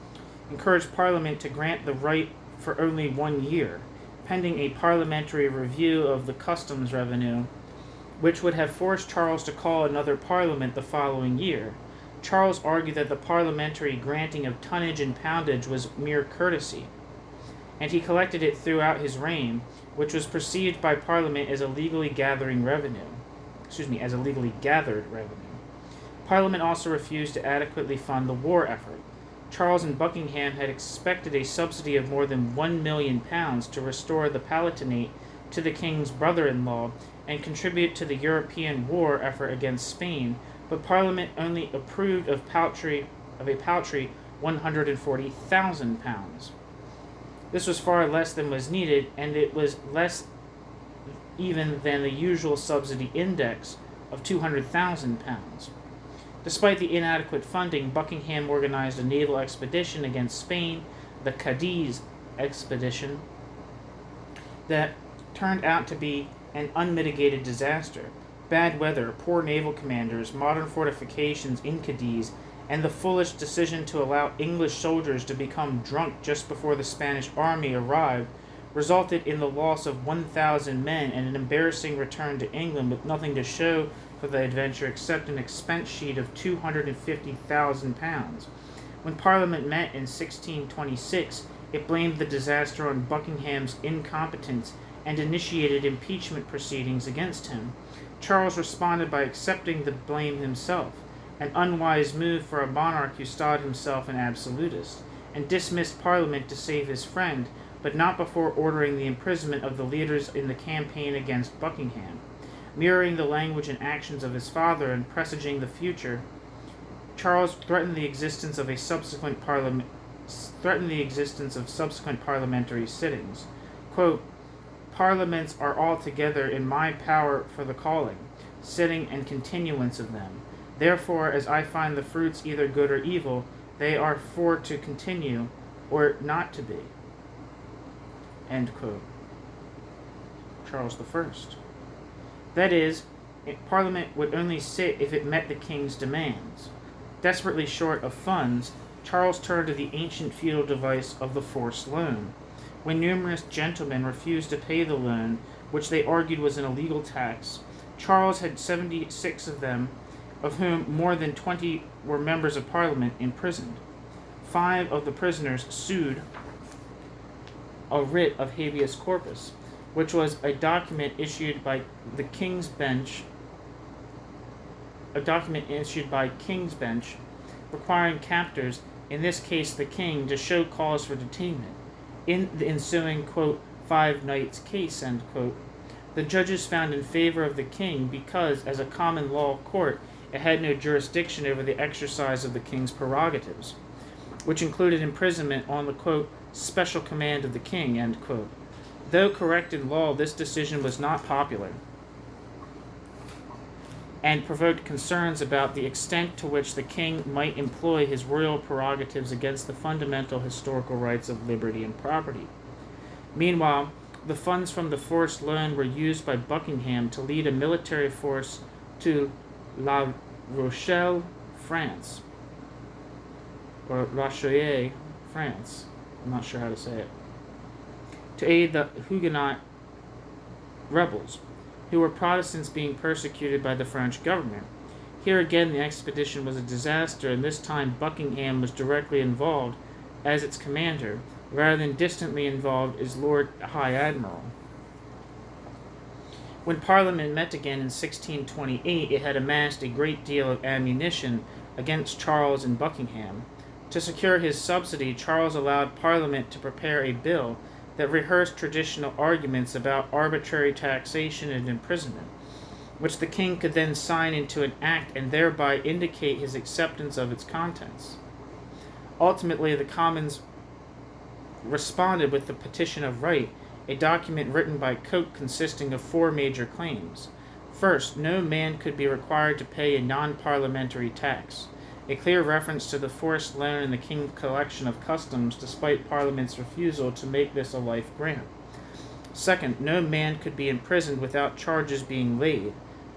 encouraged Parliament to grant the right for only 1 year, pending a parliamentary review of the customs revenue, which would have forced Charles to call another Parliament the following year. Charles argued that the parliamentary granting of tonnage and poundage was mere courtesy, and he collected it throughout his reign, which was perceived by Parliament as a legally gathered revenue. Parliament also refused to adequately fund the war effort. Charles and Buckingham had expected a subsidy of more than £1 million to restore the Palatinate to the king's brother-in-law and contribute to the European war effort against Spain, but Parliament only approved of a paltry £140,000. This was far less than was needed, and it was less even than the usual subsidy index of £200,000. Despite the inadequate funding, Buckingham organized a naval expedition against Spain, the Cadiz expedition, that turned out to be an unmitigated disaster. Bad weather, poor naval commanders, modern fortifications in Cadiz, and the foolish decision to allow English soldiers to become drunk just before the Spanish army arrived resulted in the loss of 1,000 men and an embarrassing return to England with nothing to show for the adventure except an expense sheet of £250,000. When Parliament met in 1626, it blamed the disaster on Buckingham's incompetence and initiated impeachment proceedings against him. Charles responded by accepting the blame himself, an unwise move for a monarch who styled himself an absolutist, and dismissed Parliament to save his friend, but not before ordering the imprisonment of the leaders in the campaign against Buckingham. Mirroring the language and actions of his father and presaging the future, Charles threatened the existence of subsequent parliamentary sittings. Quote, Parliaments are altogether in my power for the calling, sitting, and continuance of them. Therefore, as I find the fruits either good or evil, they are for to continue, or not to be. End quote. Charles I. That is, Parliament would only sit if it met the king's demands. Desperately short of funds, Charles turned to the ancient feudal device of the forced loan. When numerous gentlemen refused to pay the loan, which they argued was an illegal tax, Charles had 76 of them, of whom more than 20 were members of Parliament, imprisoned. 5 of the prisoners sued a writ of habeas corpus, which was a document issued by King's Bench, requiring captors, in this case the king, to show cause for detainment. In the ensuing, quote, 5 nights case, end quote, the judges found in favor of the king because, as a common law court, it had no jurisdiction over the exercise of the king's prerogatives, which included imprisonment on the, quote, special command of the king, end quote. Though correct in law, this decision was not popular and provoked concerns about the extent to which the king might employ his royal prerogatives against the fundamental historical rights of liberty and property. Meanwhile, the funds from the forced loan were used by Buckingham to lead a military force to La Rochelle, France, or Rochelle, France. I'm not sure how to say it. To aid the Huguenot rebels, who were Protestants being persecuted by the French government. Here again the expedition was a disaster, and this time Buckingham was directly involved as its commander, rather than distantly involved as Lord High Admiral. When Parliament met again in 1628, it had amassed a great deal of ammunition against Charles and Buckingham. To secure his subsidy, Charles allowed Parliament to prepare a bill that rehearsed traditional arguments about arbitrary taxation and imprisonment, which the king could then sign into an act and thereby indicate his acceptance of its contents. Ultimately, the Commons responded with the Petition of Right, a document written by Coke consisting of 4 major claims. First, no man could be required to pay a non-parliamentary tax, a clear reference to the forced loan and the king's collection of customs, despite Parliament's refusal to make this a life grant. Second, no man could be imprisoned without charges being laid.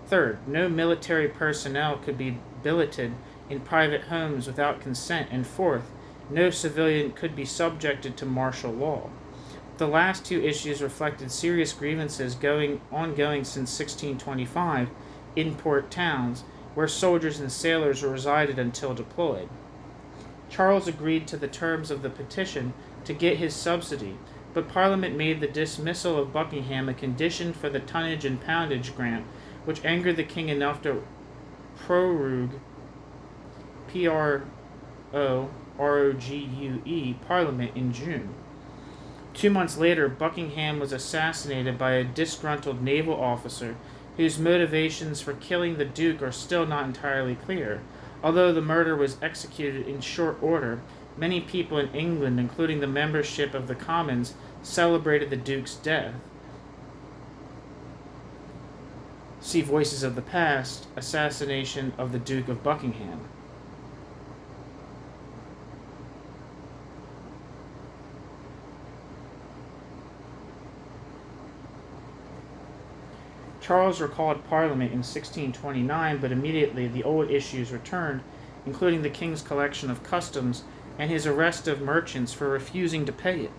Third, no military personnel could be billeted in private homes without consent. And fourth, no civilian could be subjected to martial law. The last 2 issues reflected serious grievances ongoing since 1625 in port towns, where soldiers and sailors resided until deployed. Charles agreed to the terms of the petition to get his subsidy, but Parliament made the dismissal of Buckingham a condition for the tonnage and poundage grant, which angered the king enough to prorogue P-R-O-R-O-G-U-E Parliament in June. 2 months later, Buckingham was assassinated by a disgruntled naval officer whose motivations for killing the Duke are still not entirely clear. Although the murder was executed in short order, many people in England, including the membership of the Commons, celebrated the Duke's death. See Voices of the Past, Assassination of the Duke of Buckingham. Charles recalled Parliament in 1629, but immediately the old issues returned, including the king's collection of customs and his arrest of merchants for refusing to pay it.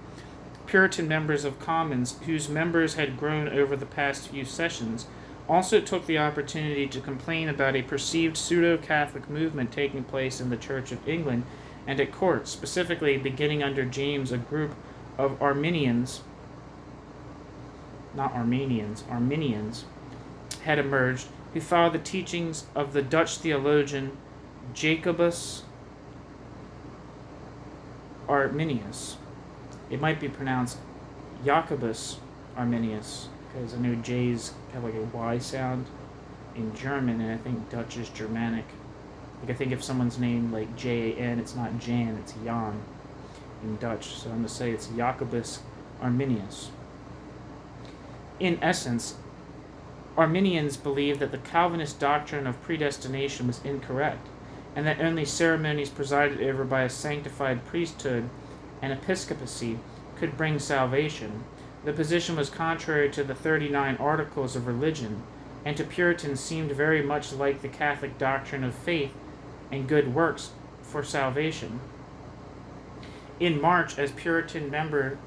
Puritan members of Commons, whose members had grown over the past few sessions, also took the opportunity to complain about a perceived pseudo-Catholic movement taking place in the Church of England and at court, specifically beginning under James, a group of Arminians had emerged, who followed the teachings of the Dutch theologian Jacobus Arminius. It might be pronounced Jacobus Arminius, because I know J's have like a Y sound in German, and I think Dutch is Germanic. Like I think if someone's named like Jan, it's not Jan, it's Jan in Dutch. So I'm going to say it's Jacobus Arminius. In essence, Arminians believed that the Calvinist doctrine of predestination was incorrect, and that only ceremonies presided over by a sanctified priesthood and episcopacy could bring salvation. The position was contrary to the 39 Articles of Religion, and to Puritans seemed very much like the Catholic doctrine of faith and good works for salvation. In March, as Puritan member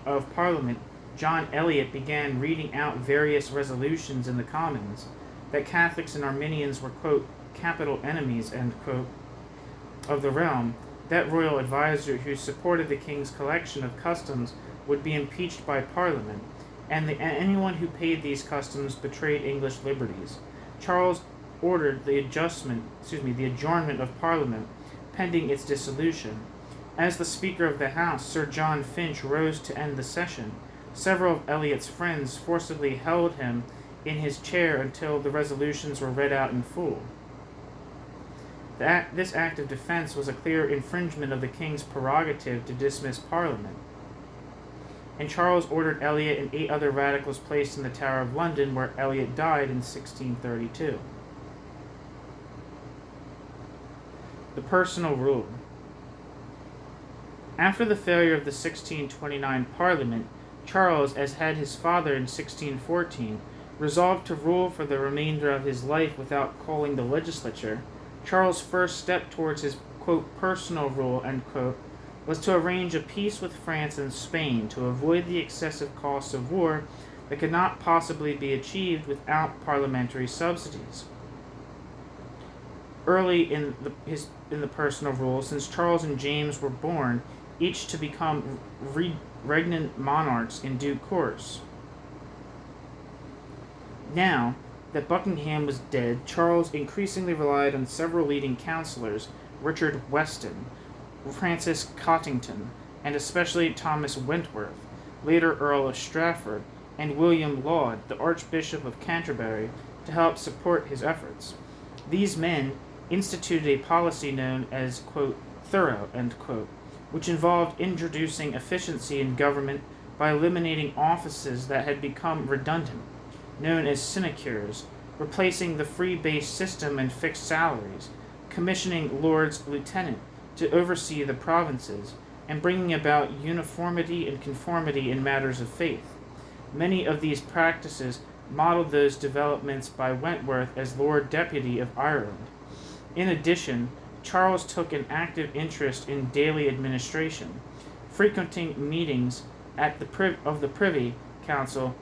of Parliament, John Eliot, began reading out various resolutions in the Commons that Catholics and Arminians were, quote, capital enemies, end quote, of the realm, that royal adviser who supported the king's collection of customs would be impeached by Parliament, and anyone who paid these customs betrayed English liberties. Charles ordered the adjournment of Parliament, pending its dissolution. As the Speaker of the House, Sir John Finch, rose to end the session, several of Eliot's friends forcibly held him in his chair until the resolutions were read out in full. This act of defense was a clear infringement of the king's prerogative to dismiss Parliament, and Charles ordered Eliot and 8 other radicals placed in the Tower of London, where Eliot died in 1632. The personal rule. After the failure of the 1629 Parliament, Charles, as had his father in 1614, resolved to rule for the remainder of his life without calling the legislature. Charles' first step towards his, quote, personal rule, end quote, was to arrange a peace with France and Spain to avoid the excessive costs of war that could not possibly be achieved without parliamentary subsidies. Early in the personal rule, since Charles and James were born, each to become regnant monarchs in due course. Now that Buckingham was dead, Charles increasingly relied on several leading councillors, Richard Weston, Francis Cottington, and especially Thomas Wentworth, later Earl of Strafford, and William Laud, the Archbishop of Canterbury, to help support his efforts. These men instituted a policy known as, quote, thorough, end quote, which involved introducing efficiency in government by eliminating offices that had become redundant, known as sinecures, replacing the free-based system and fixed salaries, commissioning Lords Lieutenant to oversee the provinces, and bringing about uniformity and conformity in matters of faith. Many of these practices modeled those developments by Wentworth as Lord Deputy of Ireland. In addition, Charles took an active interest in daily administration, frequenting meetings of the Privy Council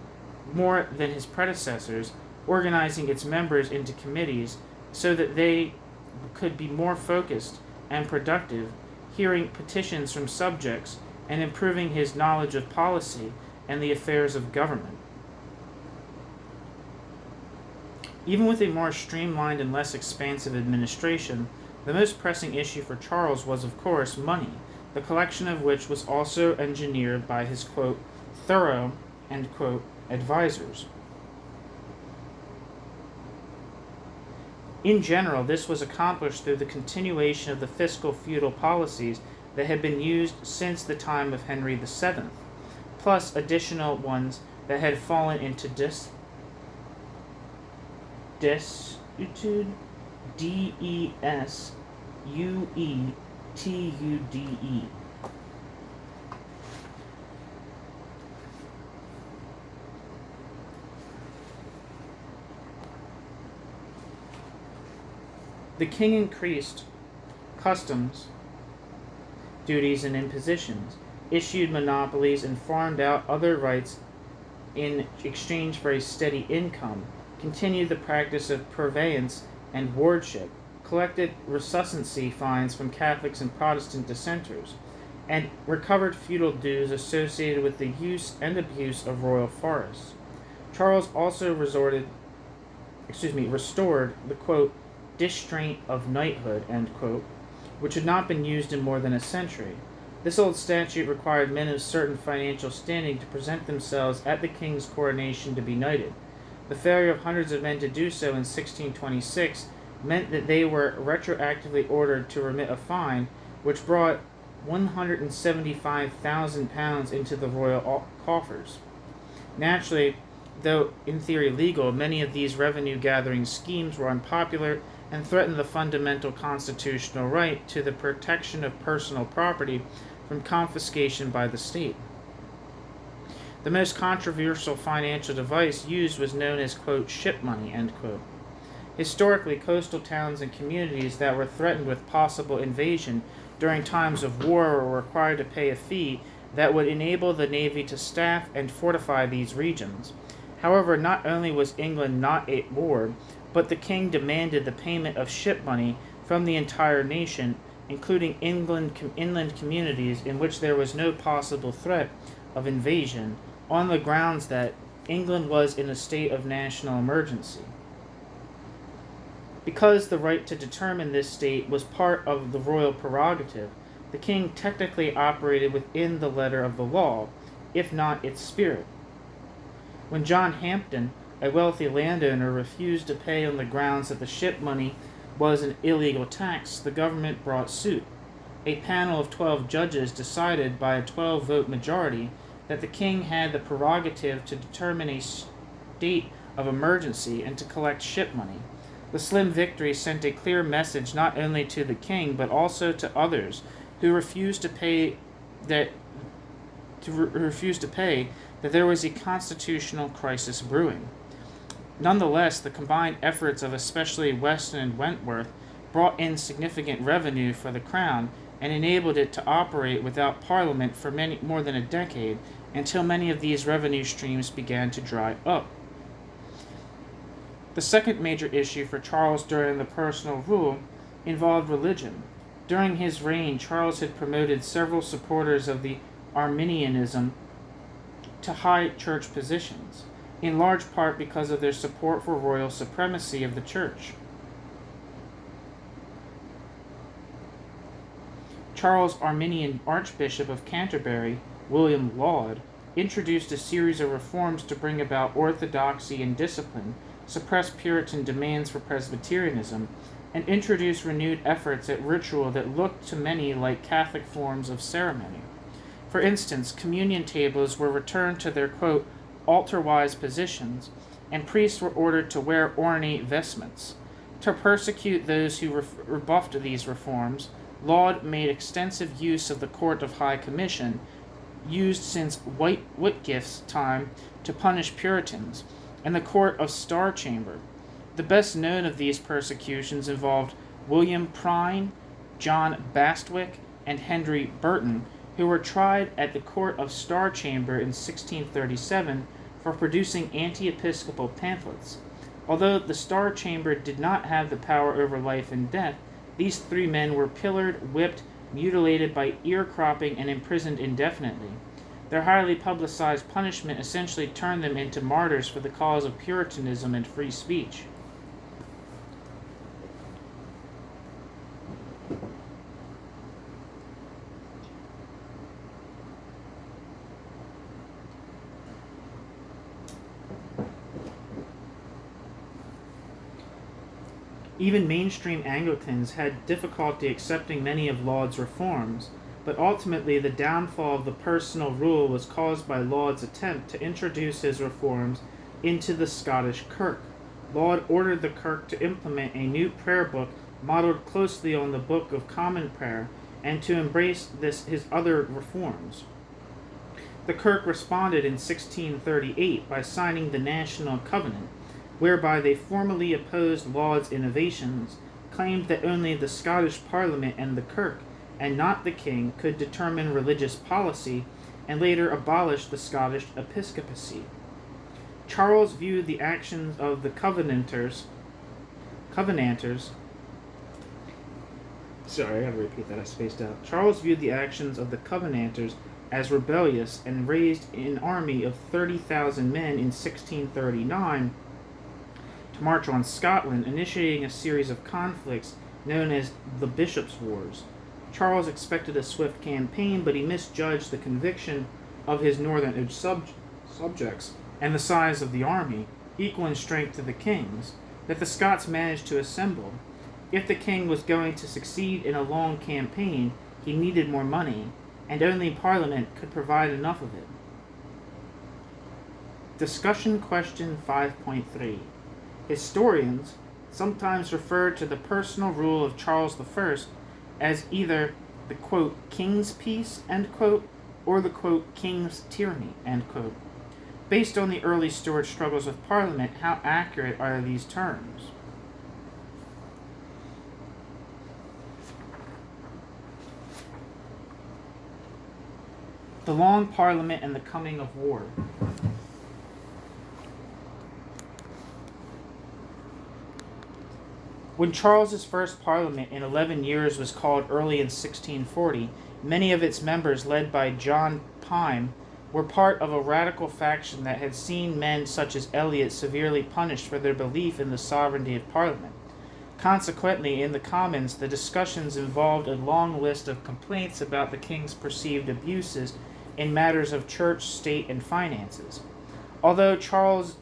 more than his predecessors, organizing its members into committees so that they could be more focused and productive, hearing petitions from subjects and improving his knowledge of policy and the affairs of government. Even with a more streamlined and less expansive administration, the most pressing issue for Charles was, of course, money, the collection of which was also engineered by his, quote, thorough, end quote, advisors. In general, this was accomplished through the continuation of the fiscal feudal policies that had been used since the time of Henry VII, plus additional ones that had fallen into desuetude, D-E-S-U-E-T-U-D-E. The king increased customs, duties, and impositions, issued monopolies, and farmed out other rights in exchange for a steady income, continued the practice of purveyance and wardship, collected resuscency fines from Catholics and Protestant dissenters, and recovered feudal dues associated with the use and abuse of royal forests. Charles also restored the, quote, distraint of knighthood, end quote, which had not been used in more than a century. This old statute required men of certain financial standing to present themselves at the king's coronation to be knighted. The failure of hundreds of men to do so in 1626 meant that they were retroactively ordered to remit a fine, which brought £175,000 into the royal coffers. Naturally, though in theory legal, many of these revenue-gathering schemes were unpopular and threatened the fundamental constitutional right to the protection of personal property from confiscation by the state. The most controversial financial device used was known as, quote, ship money, end quote. Historically, coastal towns and communities that were threatened with possible invasion during times of war were required to pay a fee that would enable the navy to staff and fortify these regions. However, not only was England not at war, but the king demanded the payment of ship money from the entire nation, including inland communities in which there was no possible threat of invasion, on the grounds that England was in a state of national emergency. Because the right to determine this state was part of the royal prerogative, the king technically operated within the letter of the law, if not its spirit. When John Hampden, a wealthy landowner, refused to pay on the grounds that the ship money was an illegal tax, the government brought suit. A panel of 12 judges decided by a 12-vote majority that the king had the prerogative to determine a state of emergency and to collect ship money. The slim victory sent a clear message not only to the king but also to others who refused to pay that there was a constitutional crisis brewing. Nonetheless, the combined efforts of especially Weston and Wentworth brought in significant revenue for the crown and enabled it to operate without Parliament for more than a decade, until many of these revenue streams began to dry up. The second major issue for Charles during the personal rule involved religion. During his reign, Charles had promoted several supporters of the Arminianism to high church positions, in large part because of their support for royal supremacy of the church. Charles' Arminian Archbishop of Canterbury, William Laud, introduced a series of reforms to bring about orthodoxy and discipline, suppress Puritan demands for Presbyterianism, and introduce renewed efforts at ritual that looked to many like Catholic forms of ceremony. For instance, communion tables were returned to their, quote, altar-wise positions, and priests were ordered to wear ornate vestments. To persecute those who rebuffed these reforms, Laud made extensive use of the Court of High Commission, used since Whitgift's time to punish Puritans, and the Court of Star Chamber. The best known of these persecutions involved William Prine, John Bastwick, and Henry Burton, who were tried at the Court of Star Chamber in 1637 for producing anti-episcopal pamphlets. Although the Star Chamber did not have the power over life and death, these 3 men were pillared, whipped, mutilated by ear cropping, and imprisoned indefinitely. Their highly publicized punishment essentially turned them into martyrs for the cause of Puritanism and free speech. Even mainstream Anglicans had difficulty accepting many of Laud's reforms, but ultimately the downfall of the personal rule was caused by Laud's attempt to introduce his reforms into the Scottish Kirk. Laud ordered the Kirk to implement a new prayer book modeled closely on the Book of Common Prayer and to embrace his other reforms. The Kirk responded in 1638 by signing the National Covenant, whereby they formally opposed Laud's innovations, claimed that only the Scottish Parliament and the Kirk, and not the king, could determine religious policy, and later abolished the Scottish episcopacy. Charles viewed the actions of the Covenanters Charles viewed the actions of the Covenanters as rebellious and raised an army of 30,000 men in 1639 to march on Scotland, initiating a series of conflicts known as the Bishops' Wars. Charles expected a swift campaign, but he misjudged the conviction of his northern subjects and the size of the army, equal in strength to the king's, that the Scots managed to assemble. If the king was going to succeed in a long campaign, he needed more money, and only Parliament could provide enough of it. Discussion question 5.3. Historians sometimes refer to the personal rule of Charles I as either the, quote, king's peace, end quote, or the, quote, king's tyranny, end quote. Based on the early Stuart struggles with Parliament, how accurate are these terms? The Long Parliament and the Coming of War. When Charles's first parliament in 11 years was called early in 1640, many of its members, led by John Pym, were part of a radical faction that had seen men such as Eliot severely punished for their belief in the sovereignty of Parliament. Consequently, in the Commons, the discussions involved a long list of complaints about the king's perceived abuses in matters of church, state, and finances. Although Charles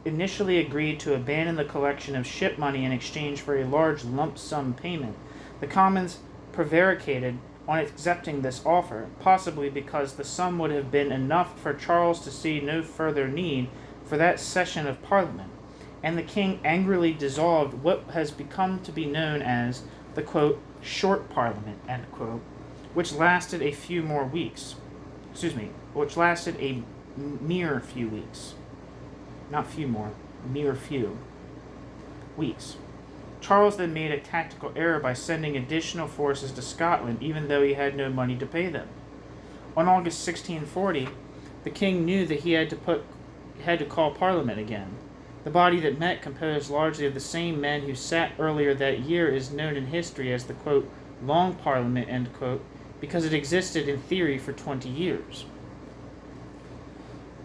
initially agreed to abandon the collection of ship money in exchange for a large lump sum payment, the Commons prevaricated on accepting this offer, possibly because the sum would have been enough for Charles to see no further need for that session of Parliament, and the king angrily dissolved what has become to be known as the, quote, short Parliament, end quote, which lasted a few more weeks. Which lasted a mere few weeks. Not few more, mere few weeks. Charles then made a tactical error by sending additional forces to Scotland, even though he had no money to pay them. On August 1640, the king knew that he had to call Parliament again. The body that met, composed largely of the same men who sat earlier that year, is known in history as the, quote, Long Parliament, end quote, because it existed in theory for 20 years.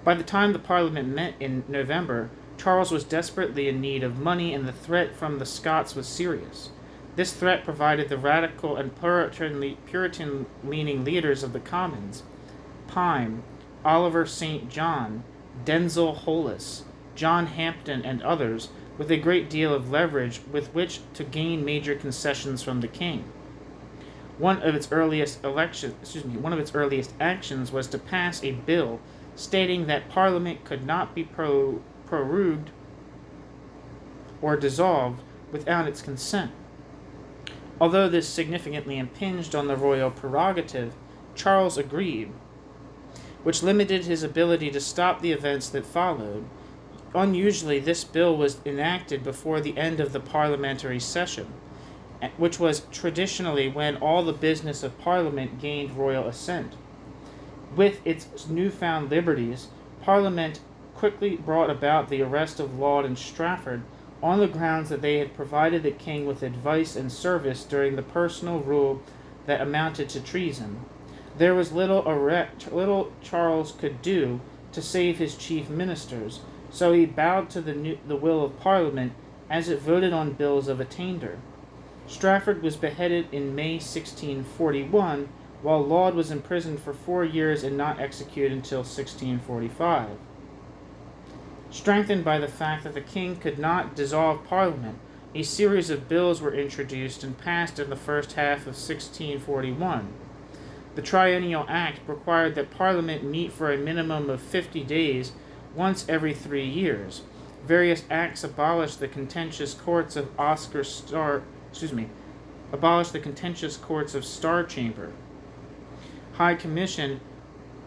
By the time the Parliament met in November, Charles was desperately in need of money, and the threat from the Scots was serious. This threat provided the radical and Puritan-leaning leaders of the Commons, Pym, Oliver St. John, Denzil Hollis, John Hampden, and others, with a great deal of leverage with which to gain major concessions from the king. One of its earliest actions was to pass a bill stating that Parliament could not be prorogued or dissolved without its consent. Although this significantly impinged on the royal prerogative, Charles agreed, which limited his ability to stop the events that followed. Unusually, this bill was enacted before the end of the parliamentary session, which was traditionally when all the business of Parliament gained royal assent. With its newfound liberties, Parliament quickly brought about the arrest of Laud and Strafford on the grounds that they had provided the king with advice and service during the personal rule that amounted to treason. There was little Charles could do to save his chief ministers, so he bowed to the will of Parliament as it voted on bills of attainder. Strafford was beheaded in May 1641, while Laud was imprisoned for 4 years and not executed until 1645. Strengthened by the fact that the king could not dissolve Parliament, a series of bills were introduced and passed in the first half of 1641. The Triennial Act required that Parliament meet for a minimum of 50 days once every 3 years. Various acts abolished the contentious courts of Star Chamber, High Commission,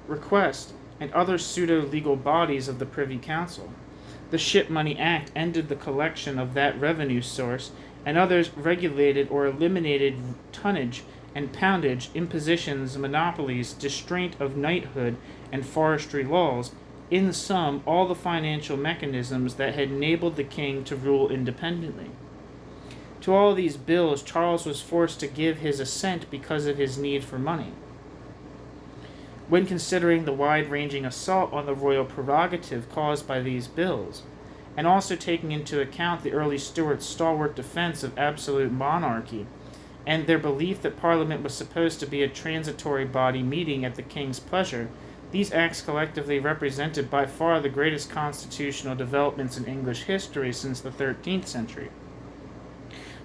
Request, and other pseudo-legal bodies of the Privy Council. The Ship Money Act ended the collection of that revenue source, and others regulated or eliminated tonnage and poundage, impositions, monopolies, distraint of knighthood, and forestry laws, in sum, all the financial mechanisms that had enabled the king to rule independently. To all these bills, Charles was forced to give his assent because of his need for money. When considering the wide-ranging assault on the royal prerogative caused by these bills, and also taking into account the early Stuarts' stalwart defense of absolute monarchy, and their belief that Parliament was supposed to be a transitory body meeting at the king's pleasure, these acts collectively represented by far the greatest constitutional developments in English history since the 13th century.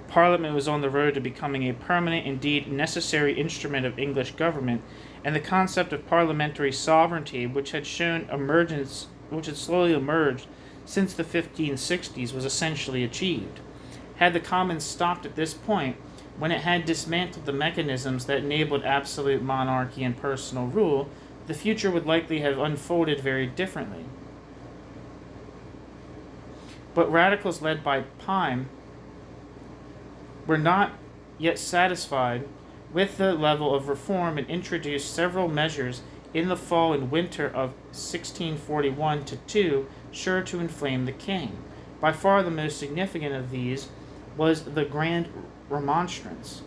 Parliament was on the road to becoming a permanent, indeed necessary instrument of English government, and the concept of parliamentary sovereignty, which had slowly emerged since the 1560s, was essentially achieved. Had the Commons stopped at this point, when it had dismantled the mechanisms that enabled absolute monarchy and personal rule, the future would likely have unfolded very differently. But radicals led by Pym were not yet satisfied with the level of reform and introduced several measures in the fall and winter of 1641-2, sure to inflame the king. By far the most significant of these was the Grand Remonstrance,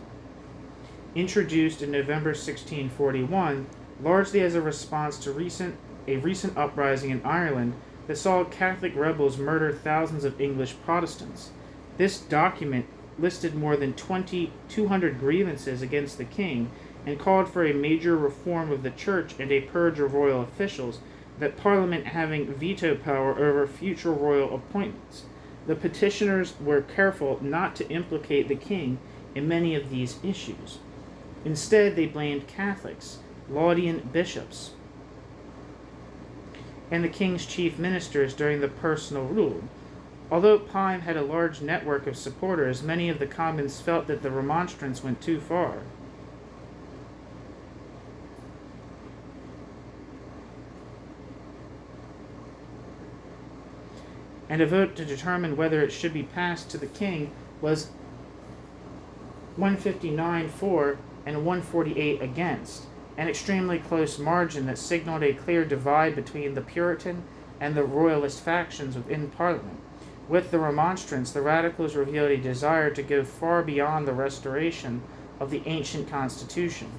introduced in November 1641, largely as a response to a recent uprising in Ireland that saw Catholic rebels murder thousands of English Protestants. This document listed more than 200 grievances against the king and called for a major reform of the church and a purge of royal officials, that Parliament having veto power over future royal appointments. The petitioners were careful not to implicate the king in many of these issues. Instead, they blamed Catholics, Laudian bishops, and the king's chief ministers during the personal rule. Although Pyne had a large network of supporters, many of the Commons felt that the Remonstrance went too far. And a vote to determine whether it should be passed to the king was 159 for and 148 against, an extremely close margin that signaled a clear divide between the Puritan and the Royalist factions within Parliament. With the Remonstrance, the Radicals revealed a desire to go far beyond the restoration of the ancient constitution.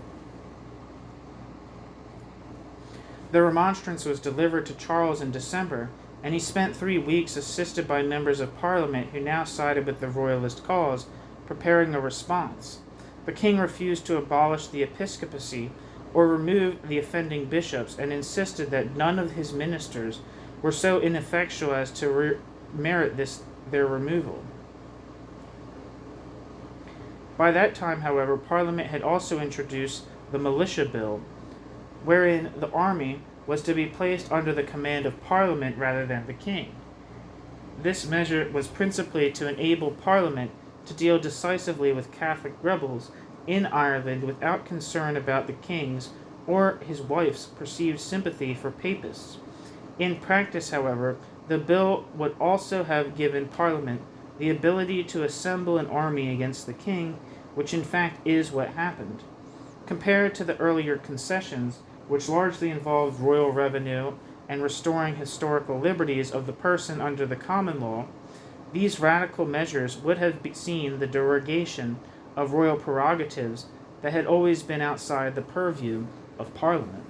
The Remonstrance was delivered to Charles in December, and he spent 3 weeks assisted by members of Parliament who now sided with the Royalist cause, preparing a response. The king refused to abolish the episcopacy or remove the offending bishops, and insisted that none of his ministers were so ineffectual as to merit their removal. By that time, however, Parliament had also introduced the Militia Bill, wherein the army was to be placed under the command of Parliament rather than the king. This measure was principally to enable Parliament to deal decisively with Catholic rebels in Ireland without concern about the king's or his wife's perceived sympathy for papists. In practice, however, the bill would also have given Parliament the ability to assemble an army against the king, which in fact is what happened. Compared to the earlier concessions, which largely involved royal revenue and restoring historical liberties of the person under the common law, these radical measures would have seen the derogation of royal prerogatives that had always been outside the purview of Parliament.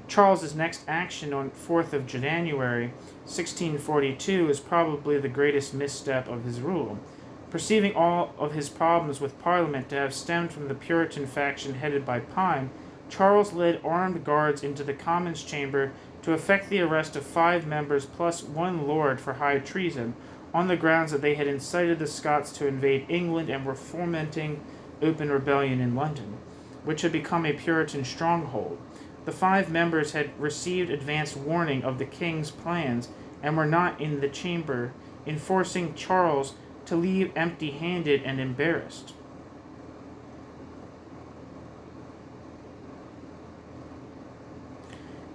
Charles's next action on 4th of January 1642 is probably the greatest misstep of his rule. Perceiving all of his problems with Parliament to have stemmed from the Puritan faction headed by Pyne, Charles led armed guards into the Commons chamber to effect the arrest of 5 members plus 1 lord for high treason, on the grounds that they had incited the Scots to invade England and were fomenting open rebellion in London, which had become a Puritan stronghold. The 5 members had received advance warning of the king's plans and were not in the chamber, enforcing Charles to leave empty-handed and embarrassed.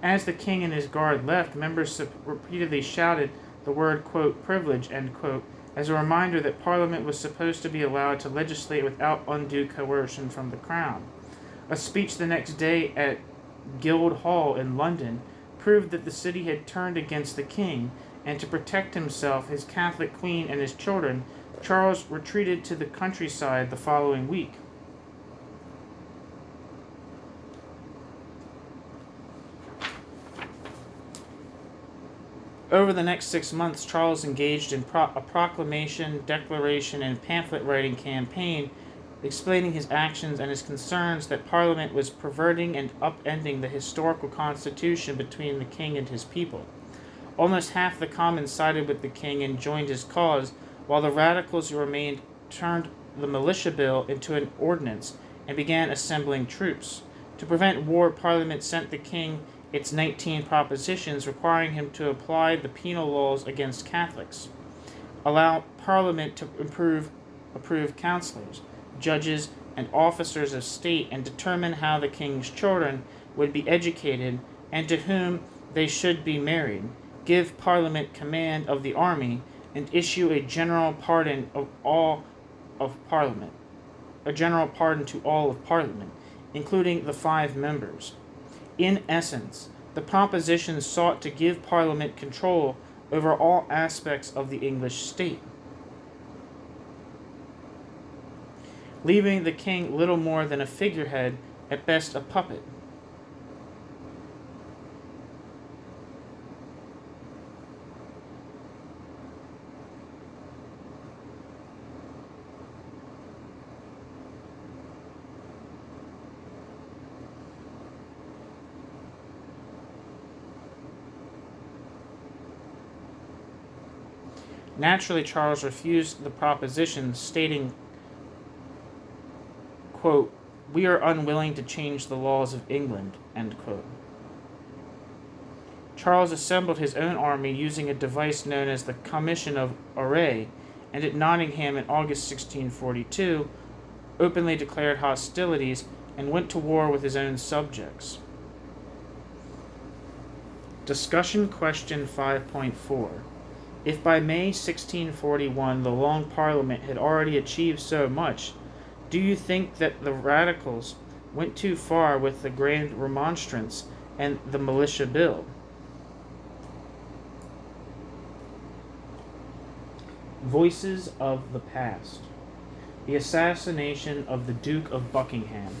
As the king and his guard left, members repeatedly shouted the word, quote, privilege, end quote, as a reminder that Parliament was supposed to be allowed to legislate without undue coercion from the crown. A speech the next day at Guildhall in London proved that the city had turned against the king, and to protect himself, his Catholic queen, and his children, Charles retreated to the countryside the following week. Over the next 6 months, Charles engaged in a proclamation, declaration, and pamphlet-writing campaign explaining his actions and his concerns that Parliament was perverting and upending the historical constitution between the king and his people. Almost half the Commons sided with the king and joined his cause, while the Radicals who remained turned the Militia Bill into an ordinance and began assembling troops. To prevent war, Parliament sent the king its 19 propositions requiring him to apply the penal laws against Catholics, allow Parliament to approve councillors, judges, and officers of state, and determine how the king's children would be educated and to whom they should be married, give Parliament command of the army, and issue a general pardon to all of Parliament, including the 5 members. In essence, the proposition sought to give Parliament control over all aspects of the English state, leaving the king little more than a figurehead, at best a puppet. Naturally, Charles refused the proposition, stating, quote, "We are unwilling to change the laws of England," end quote. Charles assembled his own army using a device known as the Commission of Array, and at Nottingham in August 1642 openly declared hostilities and went to war with his own subjects. Discussion question 5.4. If by May 1641 the Long Parliament had already achieved so much, do you think that the Radicals went too far with the Grand Remonstrance and the Militia Bill? Voices of the Past. The assassination of the Duke of Buckingham.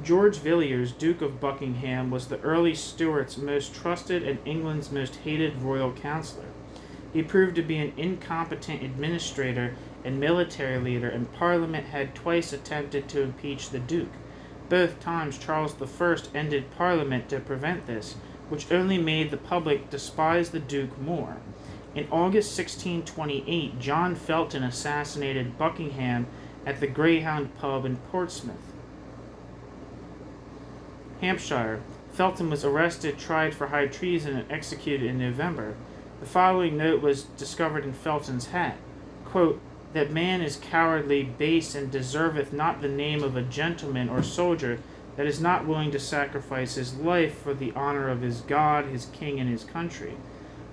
George Villiers, Duke of Buckingham, was the early Stuarts' most trusted and England's most hated royal counsellor. He proved to be an incompetent administrator and military leader, and Parliament had twice attempted to impeach the Duke. Both times Charles I ended Parliament to prevent this, which only made the public despise the Duke more. In August 1628, John Felton assassinated Buckingham at the Greyhound pub in Portsmouth, Hampshire. Felton was arrested, tried for high treason, and executed in November. The following note was discovered in Felton's hat. Quote, "That man is cowardly, base, and deserveth not the name of a gentleman or soldier that is not willing to sacrifice his life for the honor of his God, his king, and his country.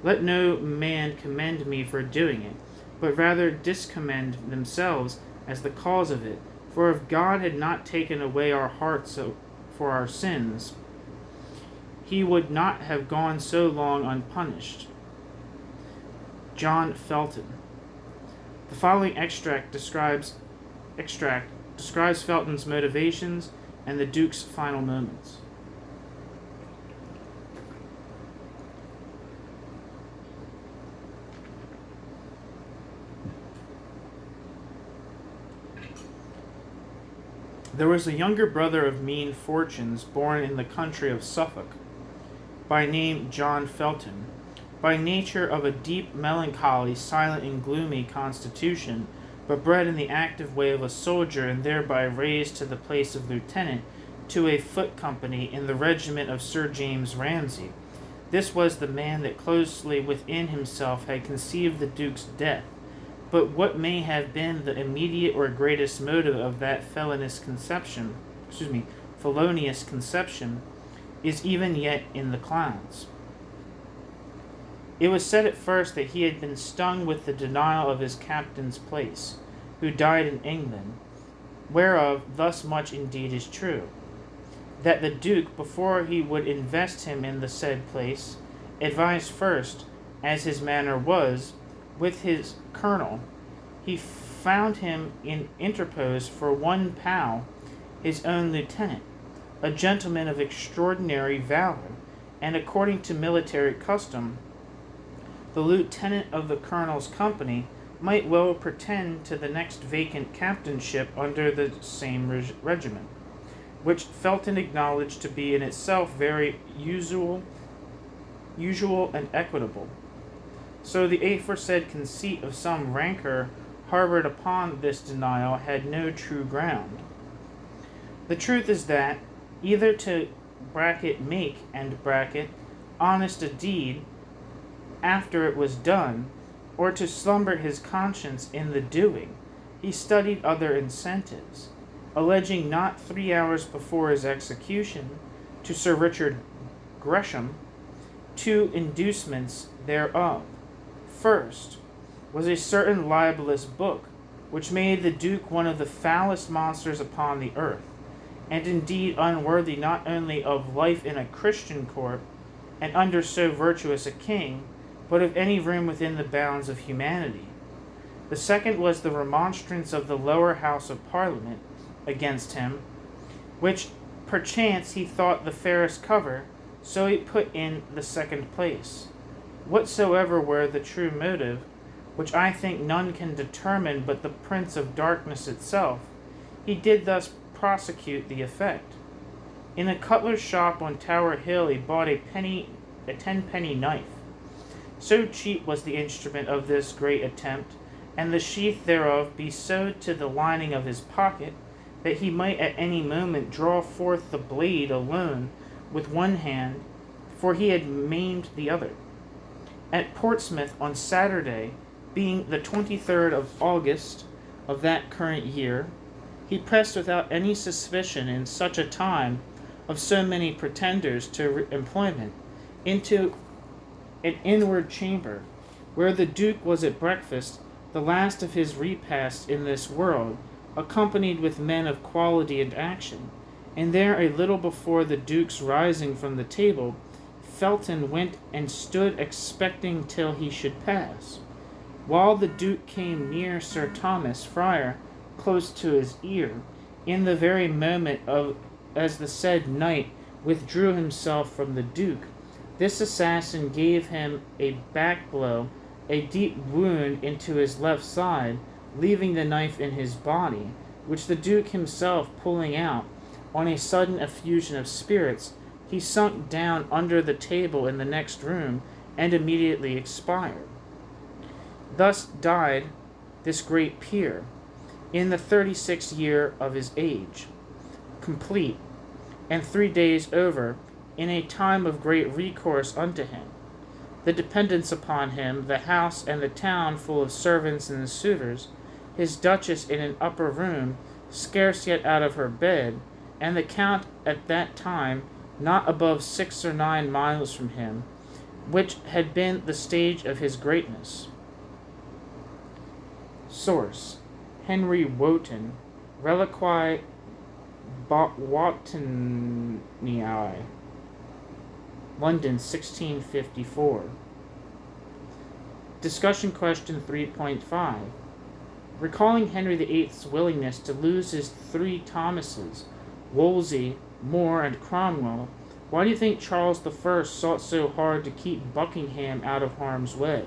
Let no man commend me for doing it, but rather discommend themselves as the cause of it. For if God had not taken away our hearts for our sins, he would not have gone so long unpunished." John Felton. The following extract describes Felton's motivations and the Duke's final moments. There was a younger brother of mean fortunes, born in the country of Suffolk, by name John Felton, by nature of a deep melancholy, silent and gloomy constitution, but bred in the active way of a soldier, and thereby raised to the place of lieutenant to a foot company in the regiment of Sir James Ramsay. This was the man that closely within himself had conceived the Duke's death. But what may have been the immediate or greatest motive of that felonious conception, is even yet in the clouds. It was said at first that he had been stung with the denial of his captain's place, who died in England, whereof thus much indeed is true, that the Duke, before he would invest him in the said place, advised first, as his manner was, with his colonel. He found him interposed for £1, his own lieutenant, a gentleman of extraordinary valor, and according to military custom, the lieutenant of the colonel's company might well pretend to the next vacant captainship under the same regiment, which Felton acknowledged to be in itself very usual and equitable. So the aforesaid conceit of some rancor harbored upon this denial had no true ground. The truth is that, either to make honest a deed after it was done, or to slumber his conscience in the doing, he studied other incentives, alleging not 3 hours before his execution to Sir Richard Gresham 2 inducements thereof. First, was a certain libellous book, which made the Duke one of the foulest monsters upon the earth, and indeed unworthy not only of life in a Christian court, and under so virtuous a king, but of any room within the bounds of humanity. The second was the remonstrance of the lower house of Parliament against him, which perchance he thought the fairest cover, so he put in the second place. Whatsoever were the true motive, which I think none can determine but the Prince of Darkness itself, he did thus prosecute the effect. In a cutler's shop on Tower Hill he bought a 10-penny knife. So cheap was the instrument of this great attempt, and the sheath thereof be sewed to the lining of his pocket, that he might at any moment draw forth the blade alone with one hand, for he had maimed the other. At Portsmouth on Saturday, being the 23rd of August of that current year, he pressed without any suspicion in such a time of so many pretenders to employment into an inward chamber, where the Duke was at breakfast, the last of his repasts in this world, accompanied with men of quality and action, and there a little before the Duke's rising from the table, Felton went and stood expecting till he should pass, while the Duke came near Sir Thomas Friar, close to his ear, in the very moment as the said knight withdrew himself from the Duke. This assassin gave him a back blow, a deep wound into his left side, leaving the knife in his body, which the Duke himself pulling out, on a sudden effusion of spirits, he sunk down under the table in the next room, and immediately expired. Thus died this great peer, in the 36th year of his age, complete, and 3 days over, in a time of great recourse unto him, the dependence upon him, the house and the town full of servants and suitors, his duchess in an upper room, scarce yet out of her bed, and the count at that time not above 6 or 9 miles from him, which had been the stage of his greatness. Source: Henry Wotton, Reliquiae Wottoniae, London, 1654. Discussion question 3.5. Recalling Henry VIII's willingness to lose his 3 Thomases, Wolsey, More, and Cromwell, why do you think Charles I sought so hard to keep Buckingham out of harm's way?